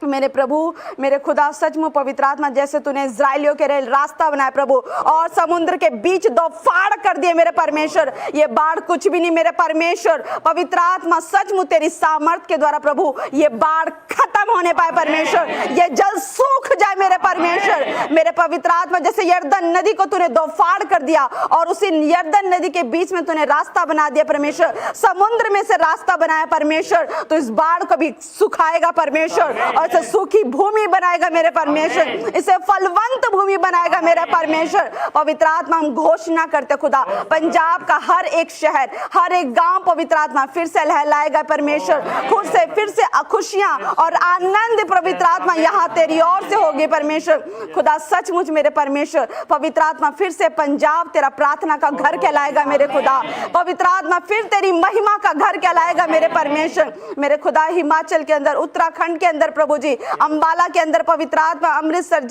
मेरे प्रभु, मेरे खुदा। सचमुच पवित्र आत्मा जैसे तूने इजराइलियों के लिए रास्ता बनाया प्रभु और समुद्र के बीच दो फाड़ कर दिए मेरे परमेश्वर, ये बाढ़ कुछ भी नहीं मेरे परमेश्वर। पवित्र आत्मा सचमुच तेरी सामर्थ के द्वारा प्रभु ये बाढ़ खत्म होने पाए परमेश्वर, ये जल सूख जाए मेरे परमेश्वर। मेरे पवित्र आत्मा जैसे यरदन नदी को तूने दो फाड़ कर दिया और उसी यरदन नदी के बीच में तूने रास्ता बना दिया परमेश्वर, समुद्र में से रास्ता बनाया परमेश्वर, तो इस बाढ़ को भी सुखाएगा परमेश्वर और इसे सूखी भूमि बनाएगा मेरे परमेश्वर, इसे फलवंत भूमि बनाएगा मेरा परमेश्वर। पवित्र आत्मा हम घोषणा करते खुदा, पंजाब का हर एक शहर, हर एक गांव पवित्र आत्मा फिर से लहलाएगा परमेश्वर, खुद से फिर से खुशियां और आनंद पवित्र आत्मा यहाँ तेरी ओर से होगी परमेश्वर। खुदा सचमुच मेरे परमेश्वर, पवित्र आत्मा फिर से पंजाब तेरा प्रार्थना का घर कहलाएगा मेरे खुदा, पवित्र आत्मा फिर तेरी महिमा का घर कहलाएगा मेरे परमेश्वर। मेरे खुदा हिमाचल के अंदर, उत्तराखंड के अंदर प्रभु जी, अंबाला के अंदर पवित्र आत्मा, अमृतसर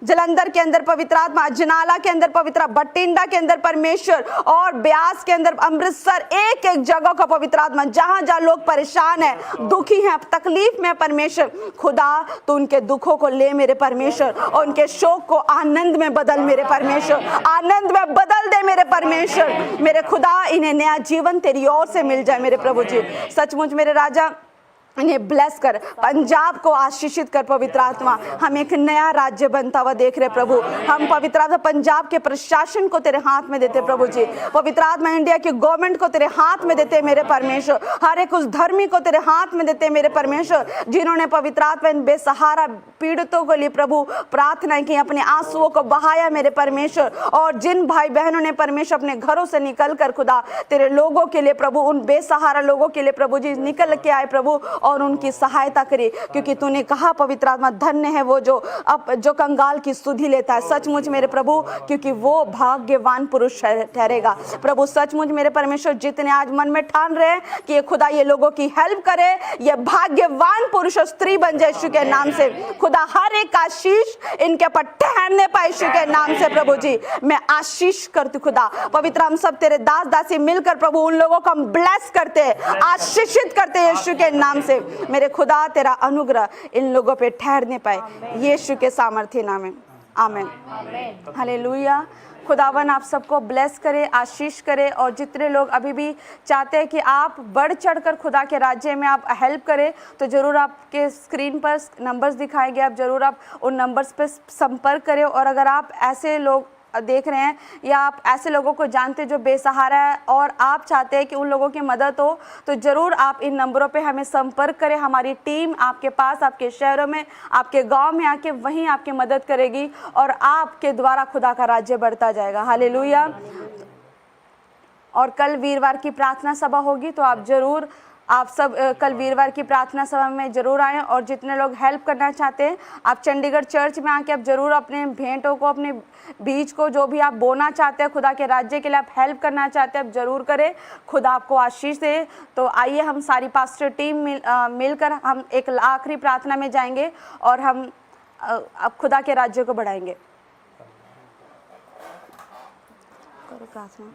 जलंधर के अंदर पवित्र आत्मा, अजनाला के अंदर पवित्र, बटिंडा के अंदर परमेश्वर और ब्यास के अंदर अमृतसर, एक एक जगह का पवित्र आत्मा जहां जहां लोग परेशान है, दुखी हैं, तकलीफ में परमेश्वर, खुदा तो उनके दुखों को ले मेरे परमेश्वर और उनके शोक को आनंद में बदल मेरे परमेश्वर, आनंद में बदल दे मेरे परमेश्वर। मेरे खुदा इन्हें नया जीवन तेरी ओर से मिल जाए मेरे प्रभु जी। सचमुच मेरे राजा इन्हें ब्लेस कर, पंजाब को आशीषित कर पवित्र आत्मा। हम एक नया राज्य बनता हुआ देख रहे प्रभु। हम पवित्र आत्मा पंजाब के प्रशासन को तेरे हाथ में देते प्रभु जी। पवित्र आत्मा इंडिया की गवर्नमेंट को तेरे हाथ में देते मेरे परमेश्वर। हर एक उस धर्मी को तेरे हाथ में देते मेरे परमेश्वर जिन्होंने पवित्र आत्मा इन बेसहारा पीड़ितों के लिए प्रभु प्रार्थना की, अपने आंसुओं को बहाया मेरे परमेश्वर। और जिन भाई बहनों ने परमेश्वर अपने घरों से निकल कर खुदा तेरे लोगों के लिए प्रभु, उन बेसहारा लोगों के लिए प्रभु जी निकल के आए प्रभु और उनकी सहायता करे, क्योंकि तूने कहा पवित्र आत्मा धन्य है वो जो कंगाल की सुधि लेता है। सचमुच मेरे प्रभु, क्योंकि वो भाग्यवान पुरुष ठहरेगा प्रभु। सचमुच मेरे परमेश्वर, जितने आज मन में ठान रहे हैं कि ये खुदा ये लोगों की हेल्प करे, ये भाग्यवान पुरुष और स्त्री बन जाए यीशु के नाम से। खुदा हर एक आशीष इनके ऊपर ठहरने पाए यीशु के नाम से प्रभु जी। मैं आशीष करती खुदा पवित्र, हम सब तेरे दास दासी मिलकर प्रभु उन लोगों को हम ब्लेस करते, आशीषित करते यीशु के नाम से। मेरे खुदा तेरा अनुग्रह इन लोगों पे ठहरने पाए यीशु के सामर्थ्य नाम में, आमीन, हालेलुया। खुदावन आप सबको ब्लेस करे, आशीष करे। और जितने लोग अभी भी चाहते हैं कि आप बढ़ चढ़कर खुदा के राज्य में आप हेल्प करें, तो ज़रूर आपके स्क्रीन पर नंबर्स दिखाएंगे, आप ज़रूर आप उन नंबर्स पर संपर्क करें। और अगर आप ऐसे लोग देख रहे हैं या आप ऐसे लोगों को जानते हैं जो बेसहारा है और आप चाहते हैं कि उन लोगों की मदद हो, तो ज़रूर आप इन नंबरों पे हमें संपर्क करें। हमारी टीम आपके पास, आपके शहरों में, आपके गांव में आके वहीं आपकी मदद करेगी और आपके द्वारा खुदा का राज्य बढ़ता जाएगा। हालेलुया। और कल वीरवार की प्रार्थना सभा होगी, तो आप सब कल वीरवार की प्रार्थना सभा में ज़रूर आएँ। और जितने लोग हेल्प करना चाहते हैं, आप चंडीगढ़ चर्च में आके आप ज़रूर अपने भेंटों को, अपने बीज को, जो भी आप बोना चाहते हैं खुदा के राज्य के लिए, आप हेल्प करना चाहते हैं, आप ज़रूर करें। खुदा आपको आशीष दे। तो आइए हम सारी पास्टर टीम मिलकर हम एक आखिरी प्रार्थना में जाएंगे और हम अब खुदा के राज्य को बढ़ाएंगे। करो प्रार्थना।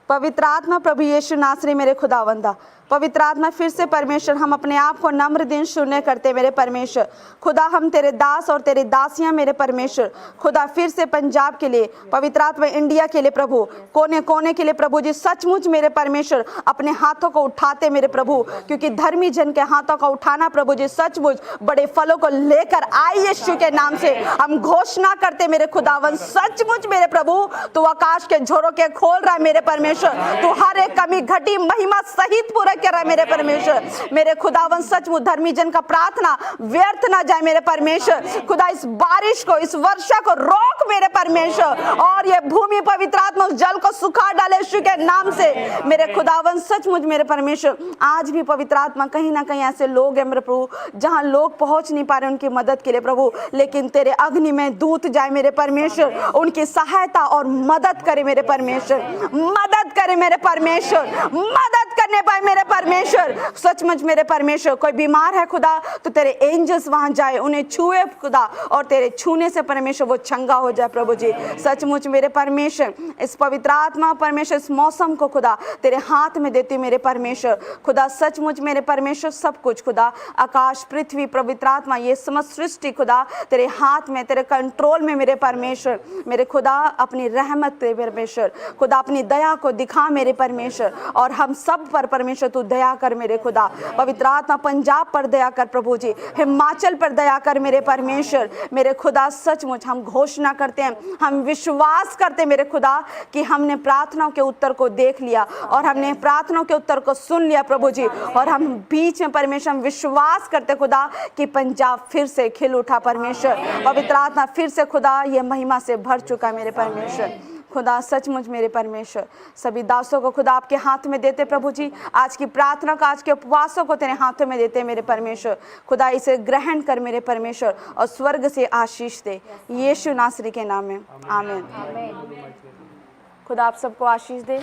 पवित्र आत्मा प्रभु यीशु नासरी मेरे खुदावंदा, पवित्र आत्मा फिर से परमेश्वर हम अपने आप को नम्र दिन शून्य करते मेरे परमेश्वर। खुदा हम तेरे दास और तेरी दासियां मेरे परमेश्वर। खुदा फिर से पंजाब के लिए, पवित्र आत्मा इंडिया के लिए प्रभु, कोने कोने के लिए प्रभु जी सचमुच मेरे परमेश्वर अपने हाथों को उठाते मेरे प्रभु, क्योंकि धर्मी जन के हाथों का उठाना प्रभु जी सचमुच बड़े फलों को लेकर आए यीशु के नाम से हम घोषणा करते मेरे खुदावन। सचमुच मेरे प्रभु तू आकाश के झोरों के खोल रहा है मेरे परमेश्वर, तू हर एक कमी घटी महिमा सहित पूरा कर रहा है मेरे परमेश्वर। मेरे खुदावन सचमुच धर्मी जन का प्रार्थना व्यर्थ ना जाए मेरे परमेश्वर। खुदा इस बारिश को, इस वर्षा को रोक मेरे परमेश्वर, और ये भूमि पवित्र आत्मा उस जल को सुखा डाले यीशु के नाम से मेरे खुदावन सचमुच मेरे परमेश्वर। आज भी पवित्र आत्मा कहीं ना कहीं ऐसे लोग हैं मेरे प्रभु जहां लोग पहुंच नहीं पा रहे उनकी मदद के लिए प्रभु, लेकिन तेरे अग्नि में दूत जाए मेरे परमेश्वर, उनकी सहायता और मदद करे मेरे परमेश्वर, मदद करे मेरे परमेश्वर, मदद करने पाए मेरे परमेश्वर। सचमुच मेरे परमेश्वर कोई बीमार है खुदा, तो तेरे एंजल्स वहां जाए, उन्हें छुए खुदा, और तेरे छूने से परमेश्वर वो चंगा हो जाए प्रभु जी। सचमुच मेरे परमेश्वर इस पवित्र आत्मा परमेश्वर इस मौसम को खुदा तेरे हाथ में देती मेरे परमेश्वर। खुदा सचमुच मेरे परमेश्वर सब कुछ खुदा, आकाश पृथ्वी पवित्र आत्मा ये समस्त सृष्टि खुदा तेरे हाथ में, तेरे कंट्रोल में मेरे परमेश्वर। मेरे खुदा अपनी रहमत तेरे परमेश्वर, खुदा अपनी दया को दिखा मेरे परमेश्वर, और हम सब पर परमेश्वर तू दया कर मेरे खुदा। पवित्र आत्मा पंजाब पर दया कर प्रभु जी, हिमाचल पर दया कर मेरे परमेश्वर। मेरे खुदा सचमुच हम घोषणा करते हैं, हम विश्वास करते हैं मेरे खुदा कि हमने प्रार्थनाओं के उत्तर को देख लिया और हमने प्रार्थनाओं के उत्तर को सुन लिया प्रभु जी, और हम बीच में परमेश्वर हम विश्वास करते खुदा कि पंजाब फिर से खिल उठा परमेश्वर। पवित्र आत्मा फिर से खुदा ये महिमा से भर चुका मेरे परमेश्वर। खुदा सचमुच मेरे परमेश्वर सभी दासों को खुदा आपके हाथ में देते प्रभु जी, आज की प्रार्थना को, आज के उपवासों को तेरे हाथों में देते मेरे परमेश्वर। खुदा इसे ग्रहण कर मेरे परमेश्वर और स्वर्ग से आशीष दे यीशु नासरी के नाम में, आमीन। खुदा आप सबको आशीष दे।